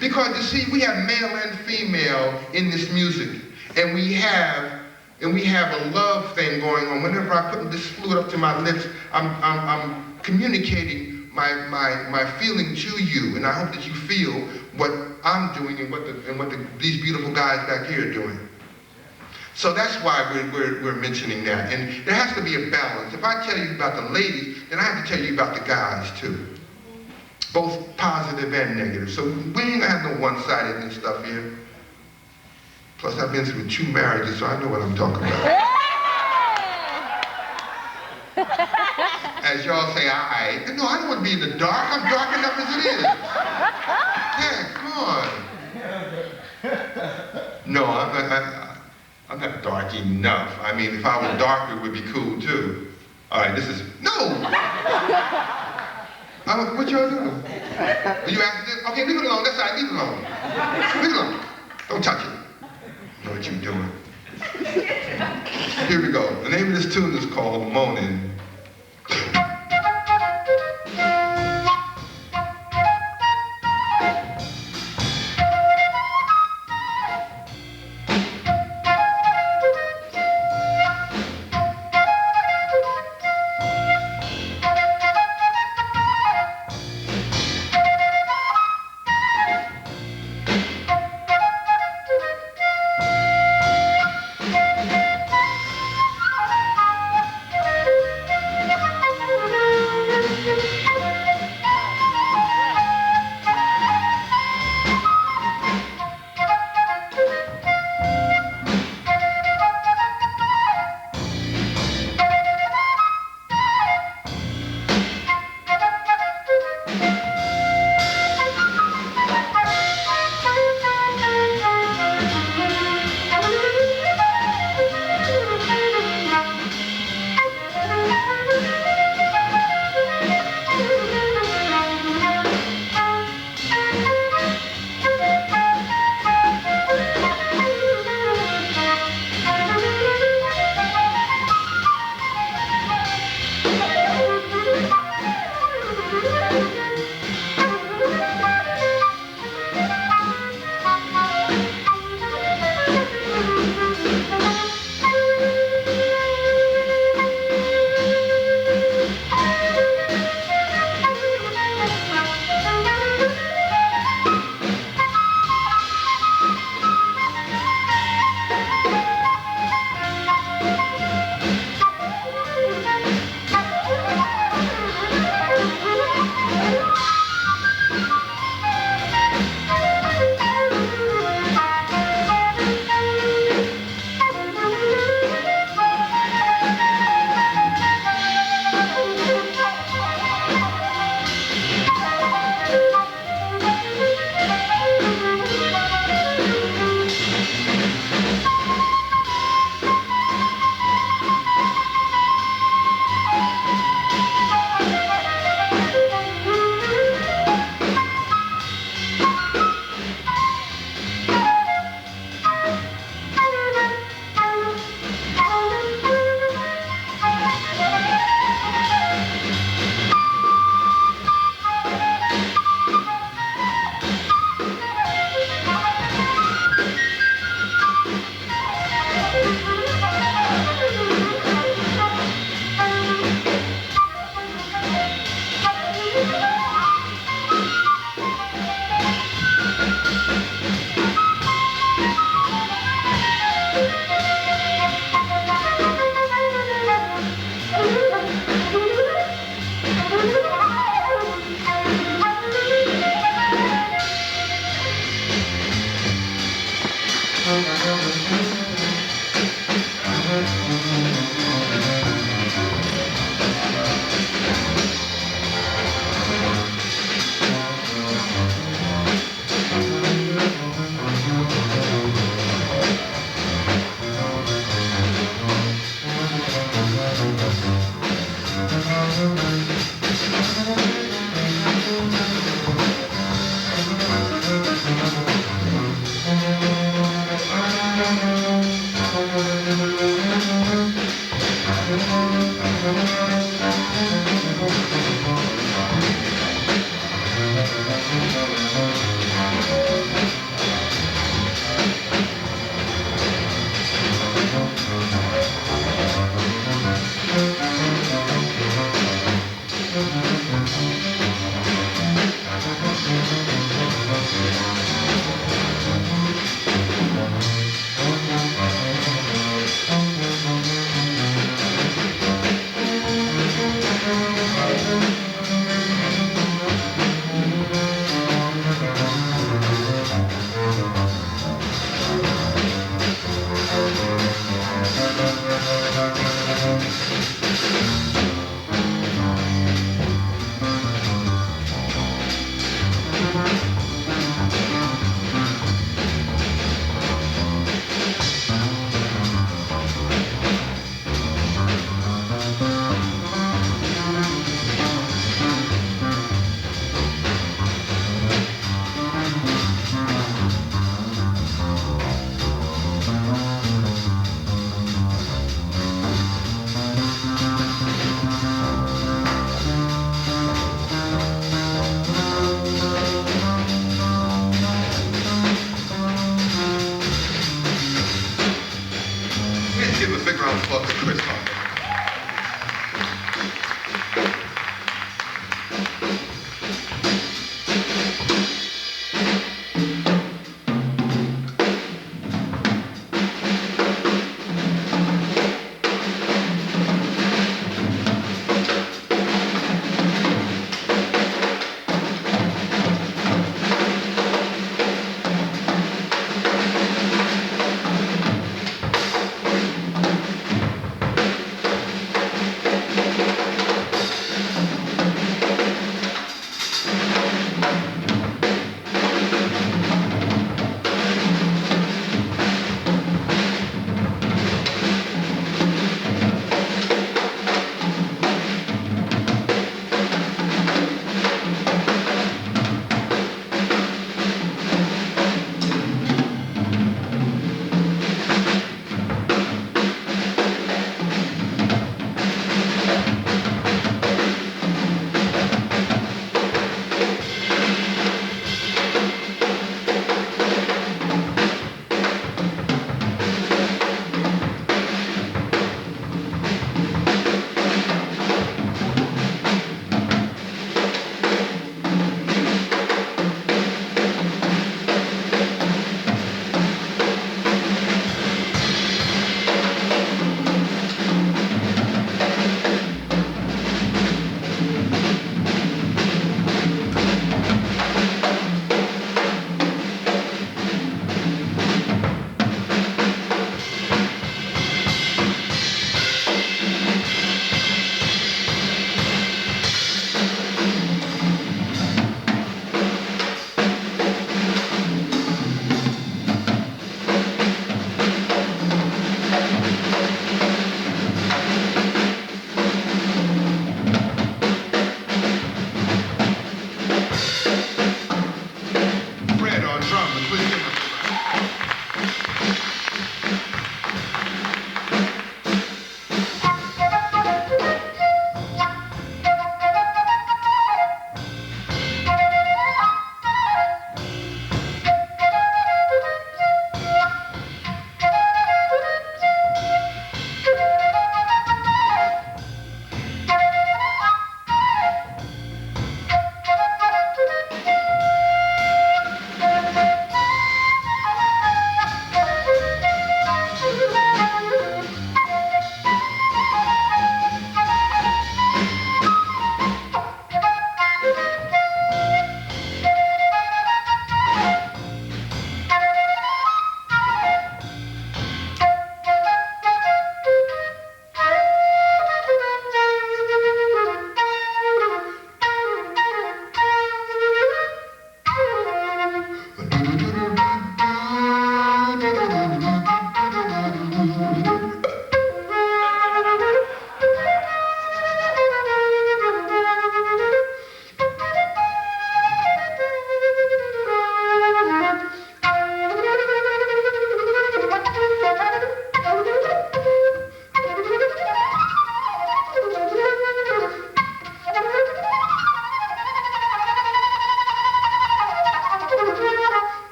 Because you see, we have male and female in this music. And we have a love thing going on. Whenever I put this fluid up to my lips, I'm communicating my feeling to you, and I hope that you feel what I'm doing and what these beautiful guys back here are doing. So that's why we're mentioning that, and there has to be a balance. If I tell you about the ladies, then I have to tell you about the guys too, both positive and negative. So we ain't gonna have no one-sidedness stuff here. Plus, I've been through 2 marriages, so I know what I'm talking about. As y'all say, no, I don't want to be in the dark. I'm dark enough as it is. Yeah, come on. No, I'm not dark enough. I mean, if I was darker, it would be cool too. All right, this is, no! What y'all doing? Are you asking this? Okay, leave it alone. That's all right. Leave it alone. Leave it alone. Don't touch it. You know what you're doing. Here we go. The name of this tune is called Moaning.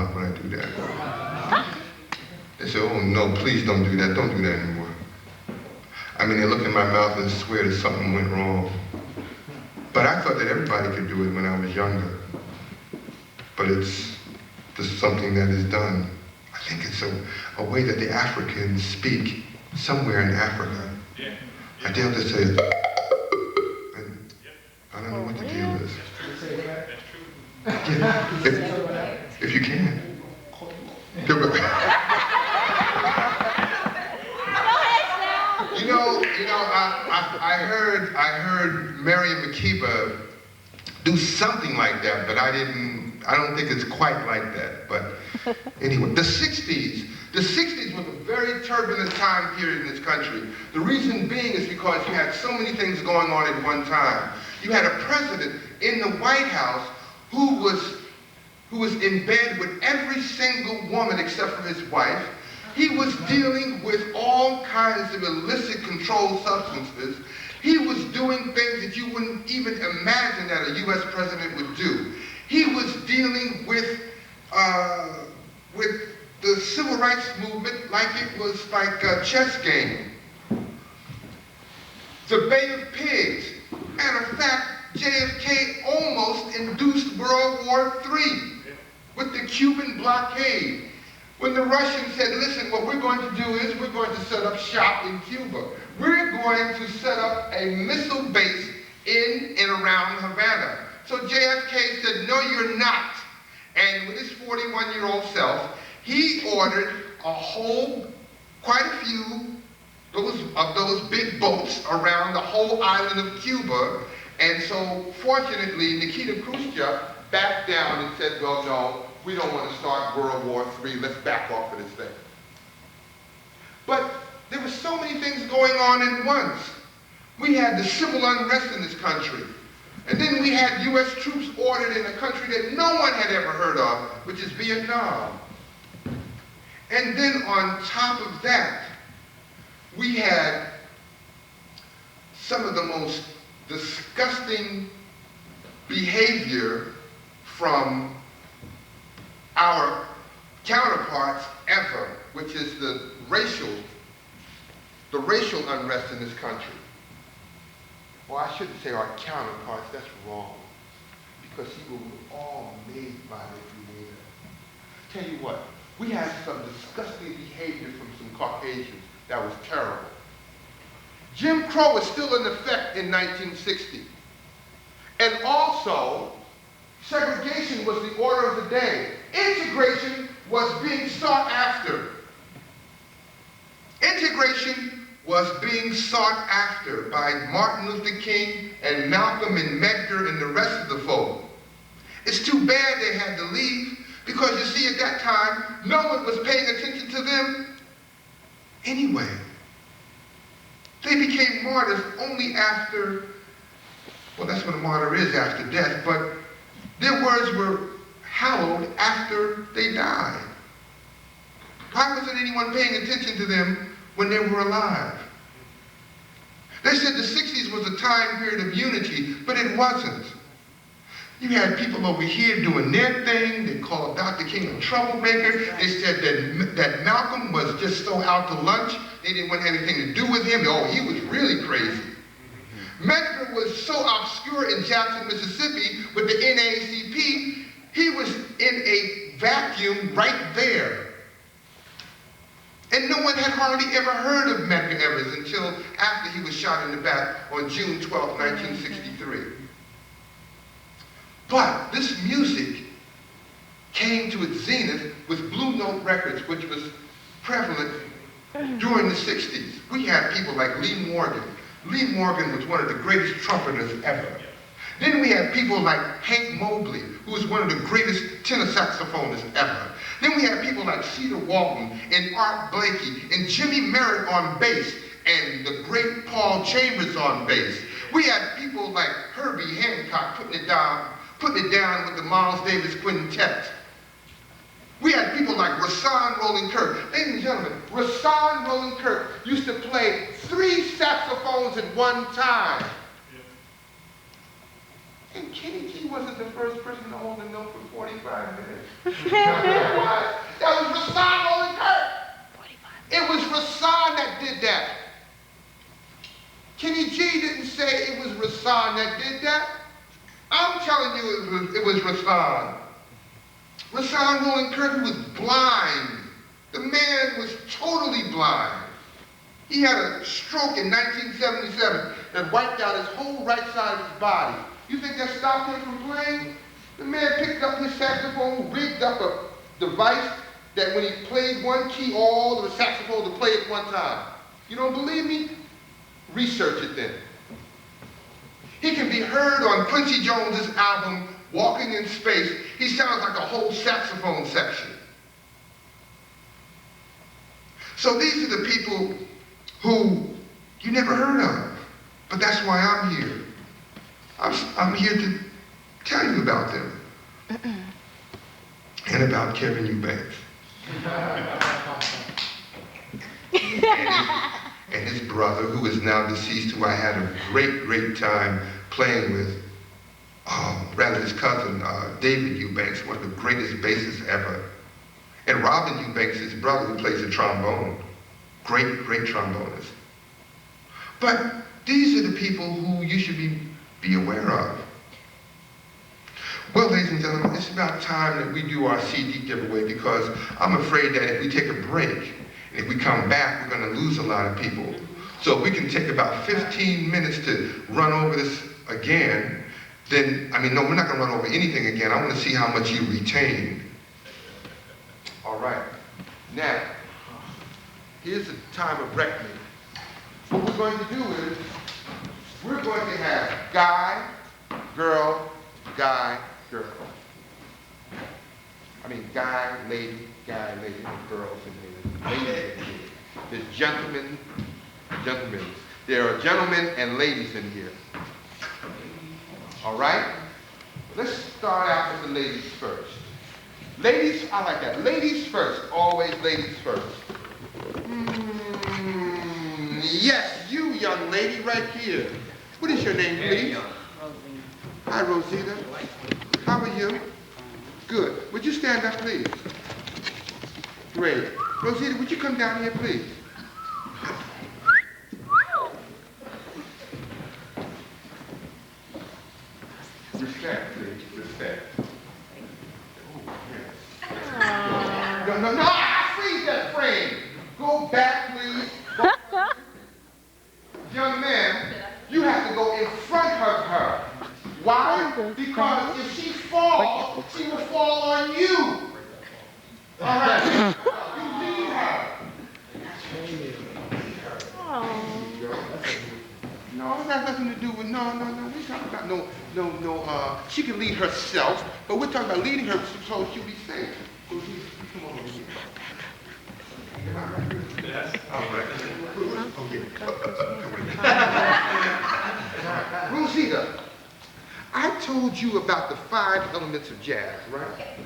mouth when I do that. They say, oh no, please don't do that. Don't do that anymore. I mean, they look in my mouth and swear that something went wrong. But I thought that everybody could do it when I was younger. But it's just something that is done. I think it's a way that the Africans speak somewhere in Africa. I dare to say, and I don't know what the deal is. Yeah, if you can. I heard Mary McKeeba do something like that, but I don't think it's quite like that. But anyway, the 60s was a very turbulent time period in this country. The reason being is because you had so many things going on at one time. You had a president in the White House who was in bed with every single woman except for his wife. He was dealing with all kinds of illicit controlled substances. He was doing things that you wouldn't even imagine that a U.S. president would do. He was dealing with the civil rights movement like it was like a chess game. The Bay of Pigs. Matter of fact, JFK almost induced World War III with the Cuban blockade. When the Russians said, listen, what we're going to do is we're going to set up shop in Cuba. We're going to set up a missile base in and around Havana. So JFK said, no, you're not. And with his 41-year-old self, he ordered quite a few of those big boats around the whole island of Cuba. And so, fortunately, Nikita Khrushchev backed down and said, well, no, we don't want to start World War III. Let's back off of this thing. But there were so many things going on at once. We had the civil unrest in this country. And then we had U.S. troops ordered in a country that no one had ever heard of, which is Vietnam. And then on top of that, we had some of the most disgusting behavior from our counterparts ever, which is the racial unrest in this country. Well, I shouldn't say our counterparts, that's wrong, because we were all made by the Creator. Tell you what, we had some disgusting behavior from some Caucasians that was terrible. Jim Crow was still in effect in 1960. And also, segregation was the order of the day. Integration was being sought after. Integration was being sought after by Martin Luther King and Malcolm and Medgar and the rest of the folk. It's too bad they had to leave, because you see, at that time, no one was paying attention to them anyway. They became martyrs only after, well, that's what a martyr is, after death, but their words were hallowed after they died. Why wasn't anyone paying attention to them when they were alive? They said the 60s was a time period of unity, but it wasn't. You had people over here doing their thing. They called Dr. King a troublemaker. They said that Malcolm was just so out to lunch. They didn't want anything to do with him. Oh, he was really crazy. Medgar was so obscure in Jackson, Mississippi with the NAACP, he was in a vacuum right there. And no one had hardly ever heard of Medgar Evers until after he was shot in the back on June 12, 1963. But this music came to its zenith with Blue Note Records, which was prevalent during the 60s. We had people like Lee Morgan. Lee Morgan was one of the greatest trumpeters ever. Then we had people like Hank Mobley, who was one of the greatest tenor saxophonists ever. Then we had people like Cedar Walton and Art Blakey and Jimmy Merritt on bass and the great Paul Chambers on bass. We had people like Herbie Hancock putting it down with the Miles Davis Quintet. We had people like Rahsaan Roland Kirk. Ladies and gentlemen, Rahsaan Roland Kirk used to play 3 saxophones at one time. And Kenny G wasn't the first person to hold a note for 45 minutes. That was Rasan Roland Kirk. It was Rasan that did that. Kenny G didn't say it was Rasan that did that. I'm telling you it was Rasan. Rasan Roland Kirk was blind. The man was totally blind. He had a stroke in 1977 that wiped out his whole right side of his body. You think that stopped him from playing? The man picked up his saxophone, rigged up a device that when he played one key, all the saxophones would play at one time. You don't believe me? Research it then. He can be heard on Quincy Jones's album, Walking in Space. He sounds like a whole saxophone section. So these are the people who you never heard of, but that's why I'm here. I'm here to tell you about them. And about Kevin Eubanks. and his brother, who is now deceased, who I had a great, great time playing with. Rather his cousin, David Eubanks, one of the greatest bassists ever. And Robin Eubanks, his brother, who plays the trombone. Great, great trombonist. But these are the people who you should be aware of. Well, ladies and gentlemen, it's about time that we do our CD giveaway because I'm afraid that if we take a break, and if we come back, we're going to lose a lot of people. So if we can take about 15 minutes to run over this again, then, no, we're not going to run over anything again. I want to see how much you retain. All right. Now, here's the time of reckoning. What we're going to do is, we're going to have guy, girl, guy, girl. Guy, lady, and girls and ladies. Ladies in here. There's gentlemen. There are gentlemen and ladies in here. All right? Let's start out with the ladies first. Ladies, I like that. Ladies first. Always ladies first. Yes, you young lady right here. What is your name, please? Hi, Rosita. How are you? Good. Would you stand up, please? Great. Rosita, would you come down here, please? Respect, please. Respect. Oh, yes. No. Freeze that frame. Go back, please. Young man, you have to go in front of her. Why? Because if she falls, she will fall on you. All right. You leave her. No, it has nothing to do with, no. We're talking about no, she can lead herself, but we're talking about leading her so she'll be safe. So come on over here. Yes. All right. Okay. Rosita, I told you about the 5 elements of jazz, right?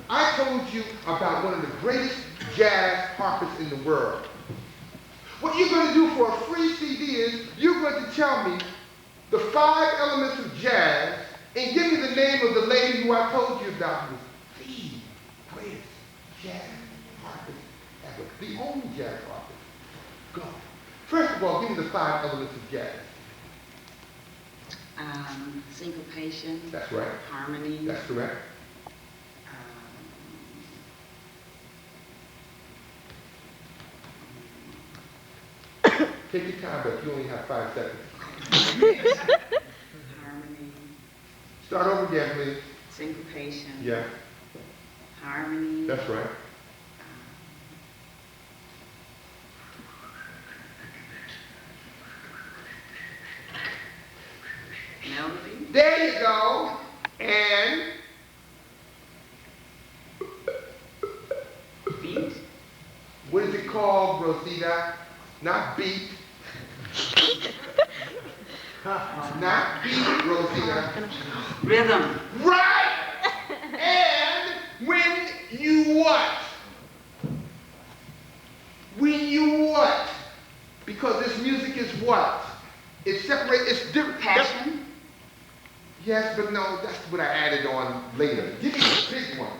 I told you about one of the greatest jazz harpists in the world. What you're going to do for a free CD is you're going to tell me the 5 elements of jazz and give me the name of the lady who I told you about who was the greatest jazz harpist ever. The only jazz harpist. Go. First of all, give me the 5 elements of jazz. Syncopation. That's right. Harmony. That's correct. Take your time, but you only have 5 seconds. Harmony. Start over again, please. Syncopation. Yeah. Harmony. That's right. Melody. There you go. And Beat. what is it called, Rosita? Not beat. Not beat, Rosita. Rhythm. Right! And when you what? When you what? Because this music is what? It's separated, it's different. Passion. Yes, but no, that's what I added on later. Give me the big one.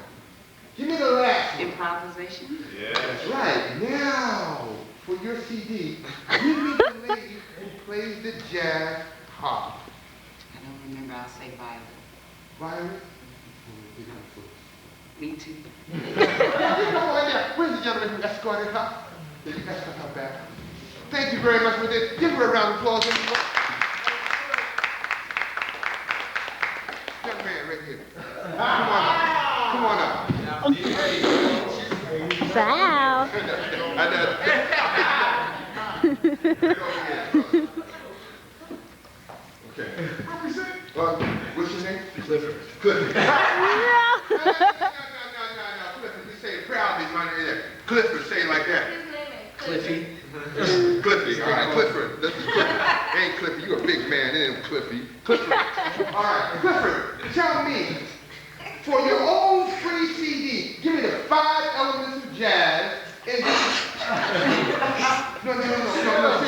Give me the last one. Improvisation? Yeah. That's right. Now, for your CD, give me the lady who plays the jazz harp. I don't remember, I'll say Violet. Violet? Me too. Come on down. Where's the gentleman who escorted her? Did you escort her back? Thank you very much for this. Give her a round of applause. Young man right here. Come on up. Come on up. Wow. Okay. What's your name? Clifford. Clifford. No. Clifford, you say it proudly, my name is Clifford, say it like that. His name is Cliffy. Cliffy, all right, Clifford. This is Clifford. Ain't Cliffy, you a big man, it ain't Cliffy. Clifford. All right, Clifford, tell me, for your own free CD, give me the 5 elements of jazz in the... No,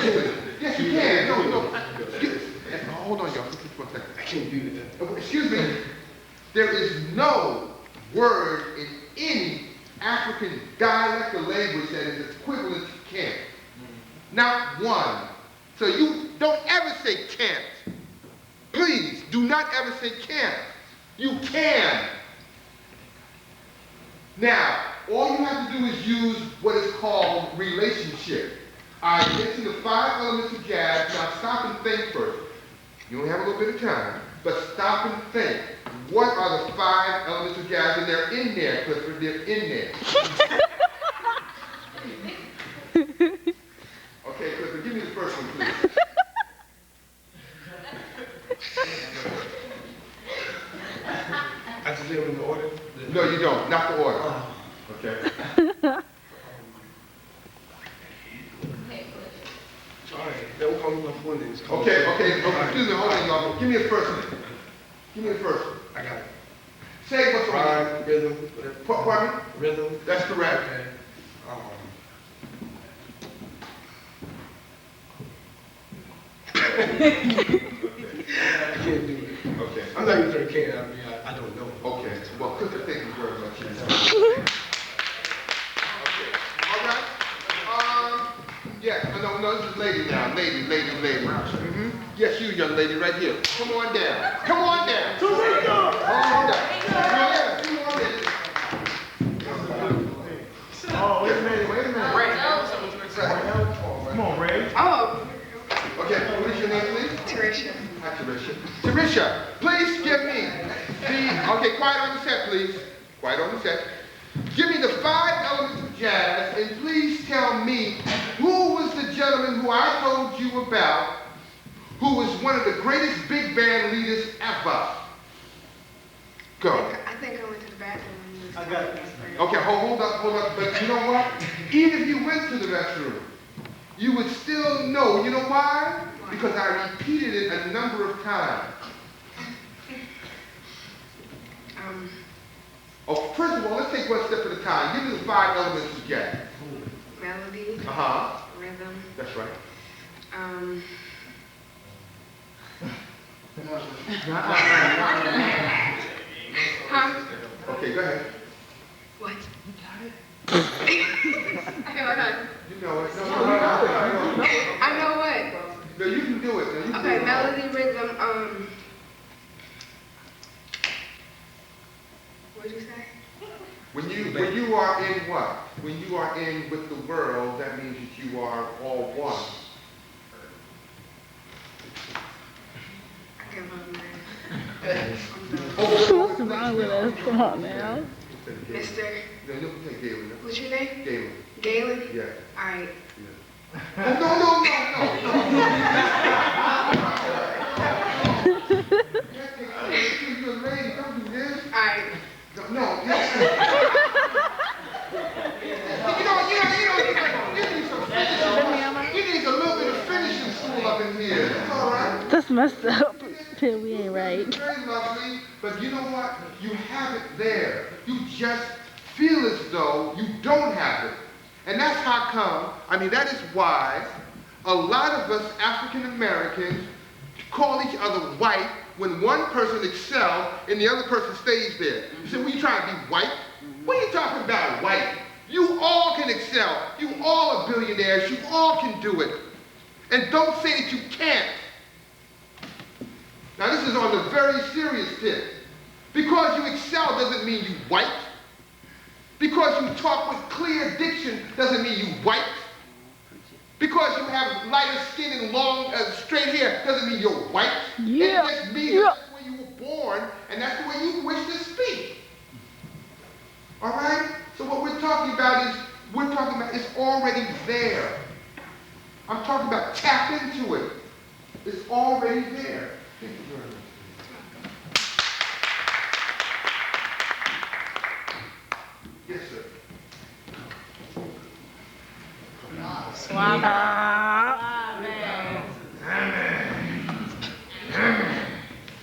seriously. Yes, you can. No. Hold on, y'all. Just 1 second. I can't do that. Excuse me. There is no word in any African dialect or language that is equivalent to can't. Not one. So you don't ever say can't. Please, do not ever say can't. You can. Now, all you have to do is use what is called relationship. I mentioned the 5 elements of jazz. Now stop and think first. You only have a little bit of time, but stop and think. What are the 5 elements of jazz? And they're in there, Clifford. They're in there. Okay, Clifford, give me the first one, please. I have to do it in order? No, you don't. Not the order. Okay. Sorry, don't call me my full name. Okay. Excuse me, hold on, y'all. Give me the first one. Give me the first one. I got it. Say what's wrong. Rhyme, rhythm, whatever. Pardon me? Rhythm. That's correct. Okay. I can't do it. Okay. I'm not even sure I can. I don't know. Okay. Well, Clifford, thank you very much. Okay. All right. Yeah. No, this is lady now. Lady. Mm-hmm. Yes, you, young lady, right here. Come on down. Come on down. Come on down. Yeah, come on in. Oh, wait a minute. Ray. Come on, Ray. Oh, Okay, what is your name, please? Teresha. Hi, Teresha, please give me okay, quiet on the set, please. Quiet on the set. Give me the 5 elements of jazz, and please tell me who was the gentleman who I told you about, who was one of the greatest big band leaders ever. Go. I think I went to the bathroom. I got it. Okay, hold up. But you know what? Even if you went to the restroom, you would still know. You know why? Because I repeated it a number of times. First of all, let's take one step at a time. Give me the 5 elements of jazz. Melody, Uh-huh. rhythm, That's right. Okay, go ahead. what? You know it. No. I know what. No, you can do it. No, you can do Okay, it. melody, rhythm, what'd you say? When you are in what? When you are in with the world, that means that you are all one. I give up, man. What's wrong with us? Come on now. Mister, No, take Galen. what's your name? Galen. Galen? Yeah. All right. No. You're a lady, don't do this. All right. No. You need a little bit of finishing school up in here. That's all right. That's messed up. We ain't right. It's very lovely, but you know what? You have it there. You just feel as though you don't have it. And that's how come, that is why a lot of us African Americans call each other white when one person excels and the other person stays there. You say, well, you trying to be white? What are you talking about, white? You all can excel. You all are billionaires. You all can do it. And don't say that you can't. Now, this is on the very serious tip. Because you excel doesn't mean you white. Because you talk with clear diction doesn't mean you white. Because you have lighter skin and long, straight hair doesn't mean you're white. Yeah. It just means that's the way you were born and that's the way you wish to speak. All right? So what we're talking about it's already there. I'm talking about tap into it. It's already there. Thank you very much. Yes, sir.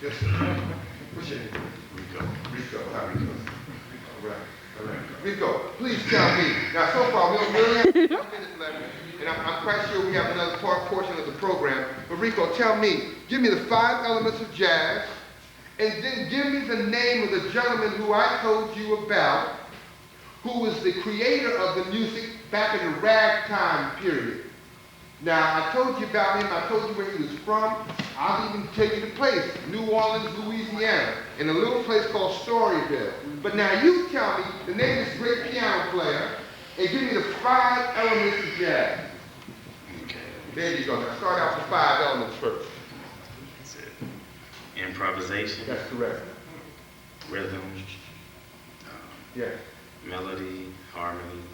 Yes, sir. What's your name? Rico. Rico. Hi, Rico. All right. All right. Rico, please tell me. Now, so far, we don't really have 1 minute left, and I'm quite sure we have another portion of the program. But Rico, tell me, give me the 5 elements of jazz, and then give me the name of the gentleman who I told you about, who was the creator of the music back in the ragtime period. Now, I told you about him, I told you where he was from. I'll even tell you the place, New Orleans, Louisiana, in a little place called Storyville. But now you tell me the name of this great piano player, and give me the 5 elements of jazz. Okay. There you go. Now start out with 5 elements first. That's it. Improvisation. That's correct. Rhythm. Yes. Melody, harmony.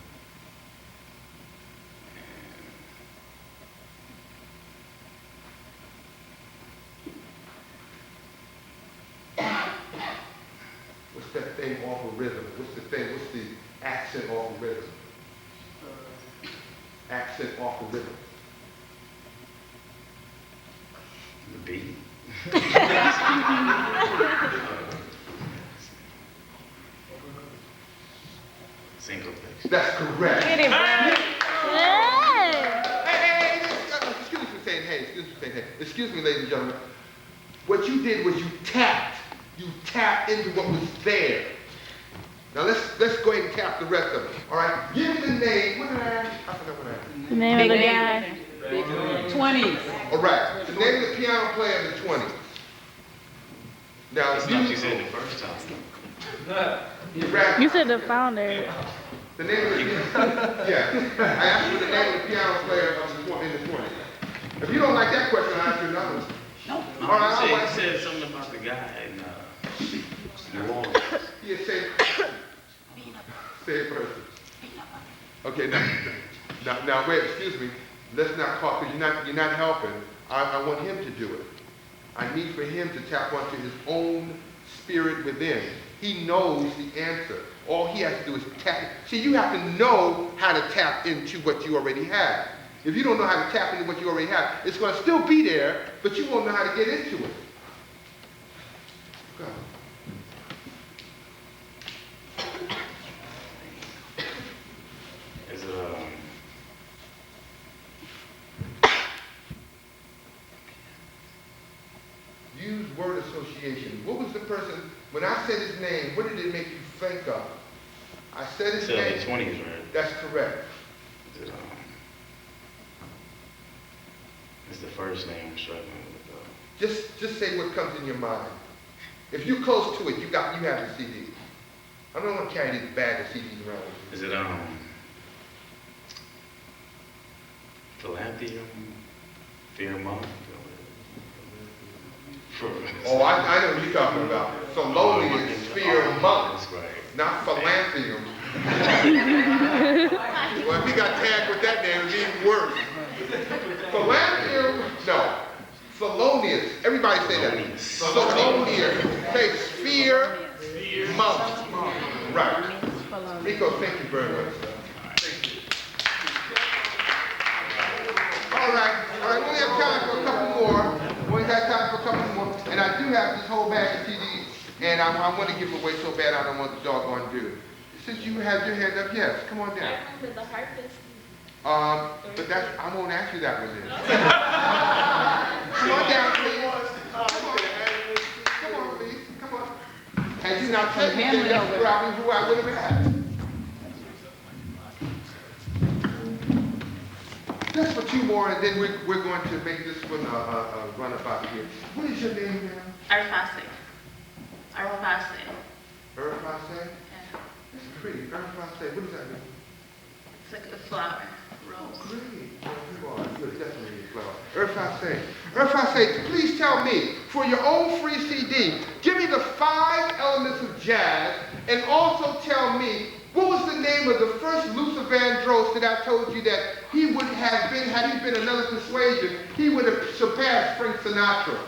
What's that thing off of rhythm? What's the accent off of rhythm? Accent off of rhythm. The beat. Syncopation. That's correct. Get it, bro. Hey, excuse me for saying hey, excuse me for saying hey. Excuse me, ladies and gentlemen. What you did was you tapped into what was there. Now let's go ahead and tap the rest of it. All right? Give me the name. What did I ask? I forgot what I asked. The name of the guy. 20s. All right. The name of the piano player in the 20s. Now, That's not what you said the first time. You said the founder. The name of the yeah. I asked you the name of the piano player in the 20s. If you don't like that question, I'll ask you another one. No. All right, You said something about the guy in New Orleans. Yeah, say it first. Okay, now wait, excuse me. Let's not talk, because you're not helping. I want him to do it. I need for him to tap onto his own spirit within. He knows the answer. All he has to do is tap. See, you have to know how to tap into what you already have. If you don't know how to tap into what you already have, it's going to still be there, but you won't know how to get into it. Go. Is it Use word association. What was the person, when I said his name, what did it make you think of? I said his name. the 20s, right? That's correct. Is it it's the first name I'm struggling with. Just say what comes in your mind. If you're close to it, you have the CD. I don't want to carry this bag of CDs around with you. Is it Philanthropy? Fear Month? Oh, I know what you're talking about. So lonely is fear month, That's right. not philanthropy. Well, if he got tagged with that name, it'd be even worse. Philanthropy, no. Felonious. Everybody say that. Felonious. Say fear month. Right. Rico, thank you very much. Thank you. All right. We only have time for a couple more. And I do have this whole bag of CDs, and I want to give them away so bad I don't want the doggone dude. Since you have your hand up, yes, come on down. But I won't ask you that one then. Come on down, please. technically that's probably who I would have had. Just for two more, and then we're going to make this one a runabout here. What is your name now? Arfase. Arfase. Urfase? Yeah. That's pretty. Urfase. What does that mean? It's like a flower. Rose. Great. Well, you're definitely a flower. Urfase. Urfase, please tell me, for your own free CD, give me the 5 elements of jazz, and also tell me what was the name of the first Luther Vandross that I told you that he would have been, had he been another persuasion, he would have surpassed Frank Sinatra.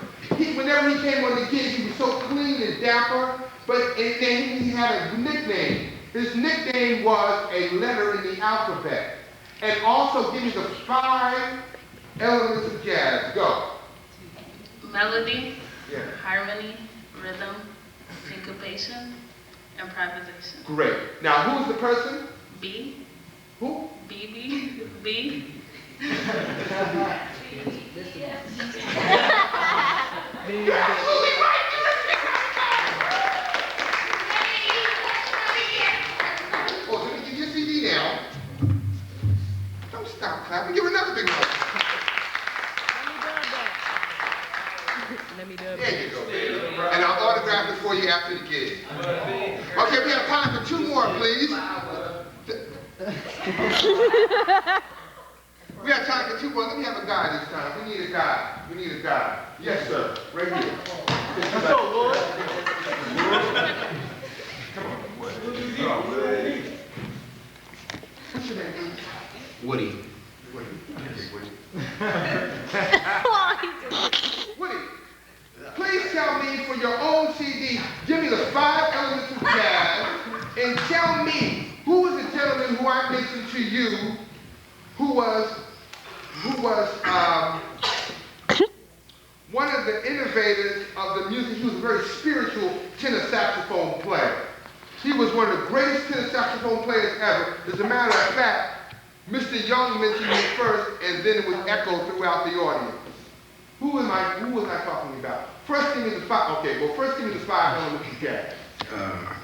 Whenever he came on the gig, he was so clean and dapper, and then he had a nickname. His nickname was a letter in the alphabet. And also give me the 5 elements of jazz. Go. Melody, Yeah. harmony, rhythm, syncopation, improvisation. Great. Now, who's the person? B, Who? B, B. You're absolutely right. Oh, let me give you a CD now. Don't stop clapping. Give another big one. Let me do There you go, baby. And I'll autograph it for you after the gig. Okay, we have time for 2 more, please. We have time for 2 more. Let me have a guy this time. We need a guy. We need a guy. Yes, sir. Right here. Let's go, Lord. Come on. What's your name? Woody. Woody. Woody, please tell me for your own CD, give me the 5 elements of jazz, and tell me who was the gentleman who I mentioned to you, who was one of the innovators of the music. He was a very spiritual tenor saxophone player. He was one of the greatest tenor saxophone players ever. As a matter of fact, Mr. Young mentioned me first, and then it was echoed throughout the audience. Who was I talking about? First, give me the 5. Okay, well, first give me the 5 elements of jazz.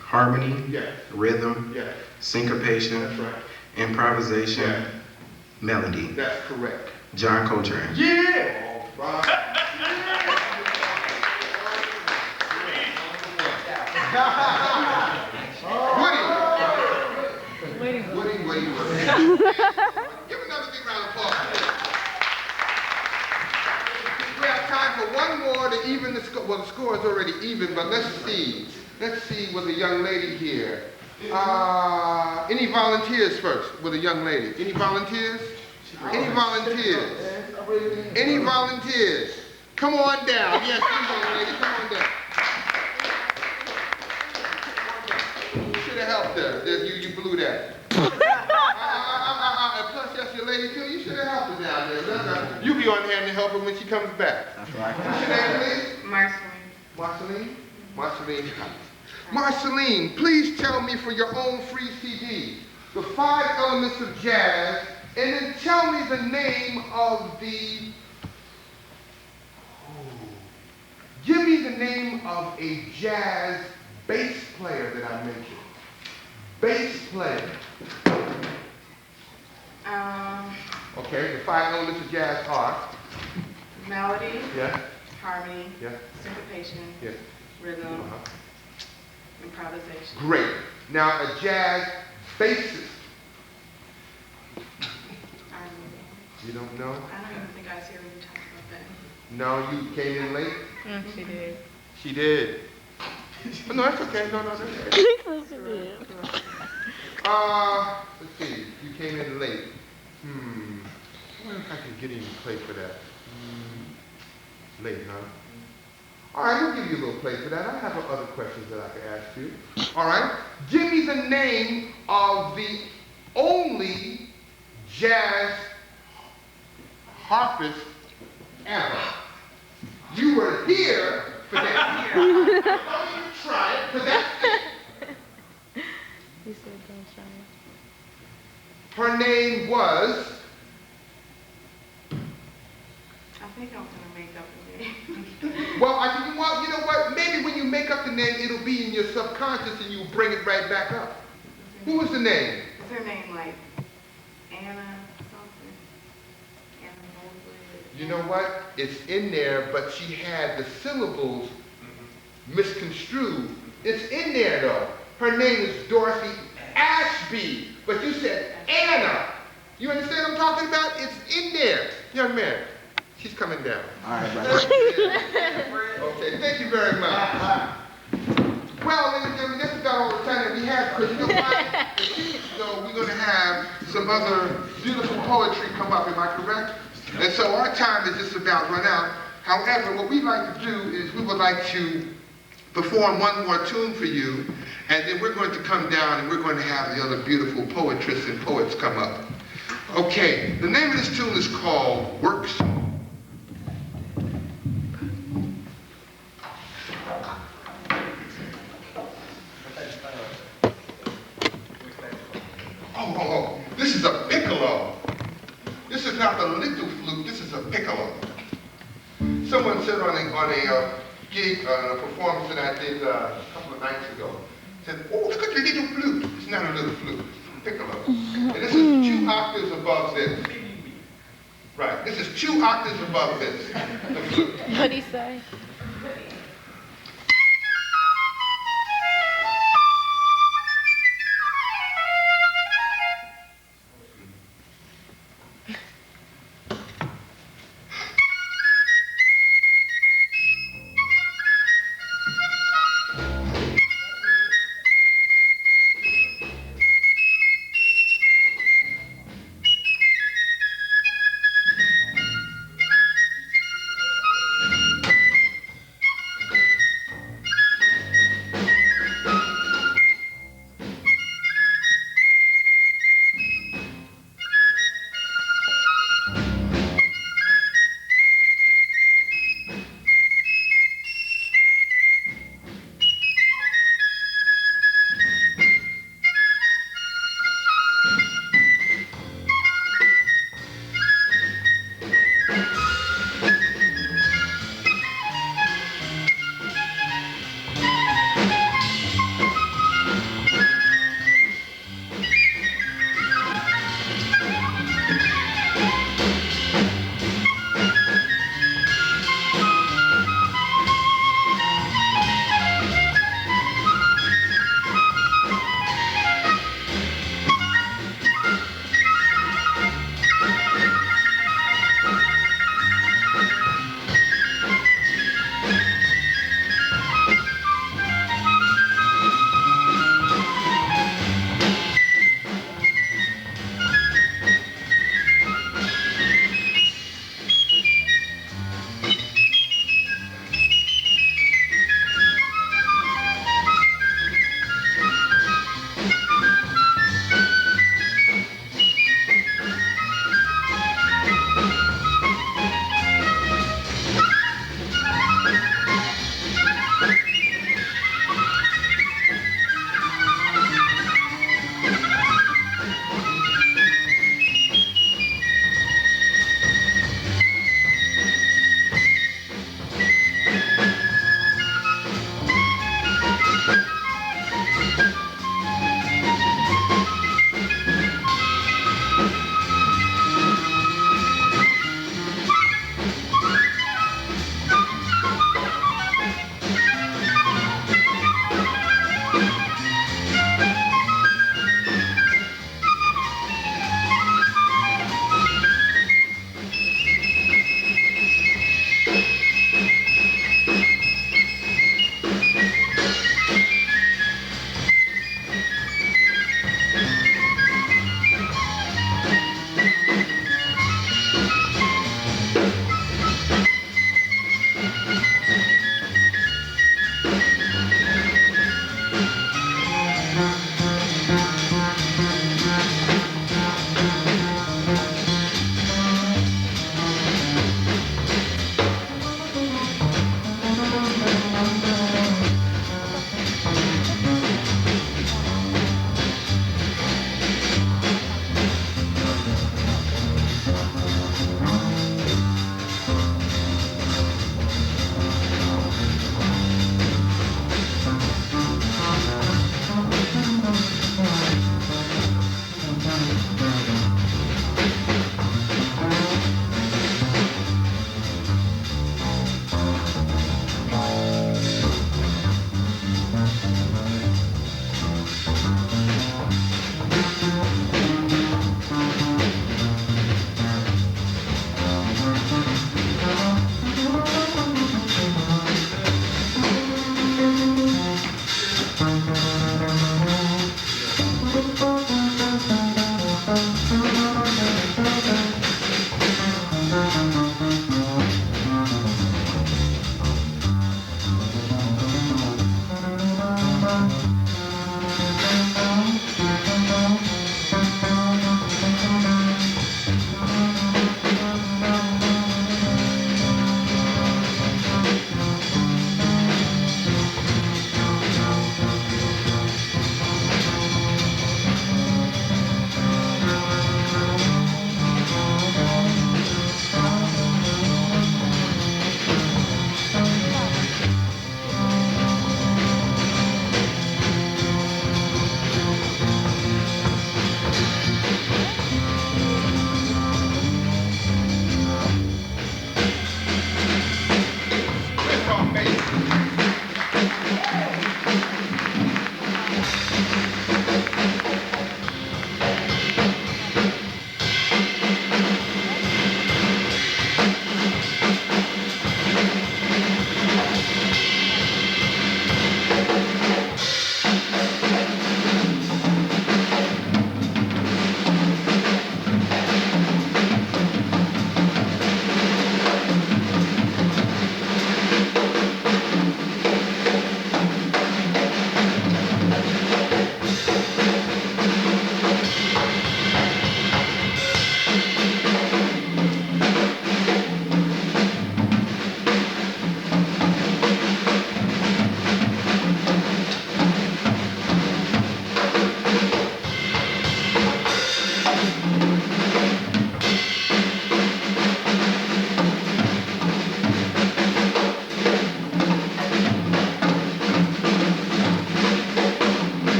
Harmony, Yes. rhythm, Yes. syncopation, That's right. improvisation, Yes. melody. That's correct. John Coltrane. Yeah! All right. Woody. Woody. Give another big round of applause. We have time for 1 more to even the score. Well, the score is already even, but let's see. Let's see with a young lady here. Any volunteers first with a young lady? Any volunteers? Any volunteers? Any volunteers? Come on down. Yes, you young lady, come on down. You should have helped her. You blew that. Plus, that's your lady too. You should have helped her down there. You be on hand to help her when she comes back. That's right. What's your name, please? Marceline. Marceline, please tell me for your own free CD the 5 elements of jazz, and then tell me the name of the. Give me the name of a jazz bass player that I mentioned. Bass player. Okay, the 5 elements of jazz are. Melody, Yeah. harmony, Yeah. syncopation, Yes. rhythm, improvisation. Great. Now, a jazz bassist. You don't know? I don't even think I was here when you talked about that. No, you came in late? She did. She did. No, that's okay. No, that's okay. She did. Let's see. You came in late. I wonder if I can get any play for that. Late, huh? All right, we'll give you a little play for that. I have other questions that I can ask you. All right. Give me the name of the only jazz harpist ever. You were here for that. Try it, but that's it. He said don't try it. Her name was. I think I'm gonna make up the name. Well, you know what? Maybe when you make up the the name, it'll be in your subconscious and you'll bring it right back up. Who was the name? Is her name like Anna something? Anna Mosley? You know what? It's in there, but she had the syllables misconstrued. It's in there though. Her name is Dorothy Ashby, but you said Anna. You understand what I'm talking about? It's in there. Young man, she's coming down. All right, okay, thank you very much. Well, ladies and gentlemen, that's about all the time that we have, because you know what? So we're going to have some other beautiful poetry come up, am I correct? And so our time is just about run out. However, what we'd like to do is we would like to perform one more tune for you, and then we're going to come down and we're going to have the other beautiful poetresses and poets come up. Okay, the name of this tune is called Work Song. Oh, this is a piccolo. This is not the little flute, this is a piccolo. Someone said on a gig, a performance that I did a couple of nights ago, said, oh, look at the little flute. It's not a little flute, it's a piccolo. And this is 2 octaves above this. Right, this is 2 octaves above this, the flute. What'd he say?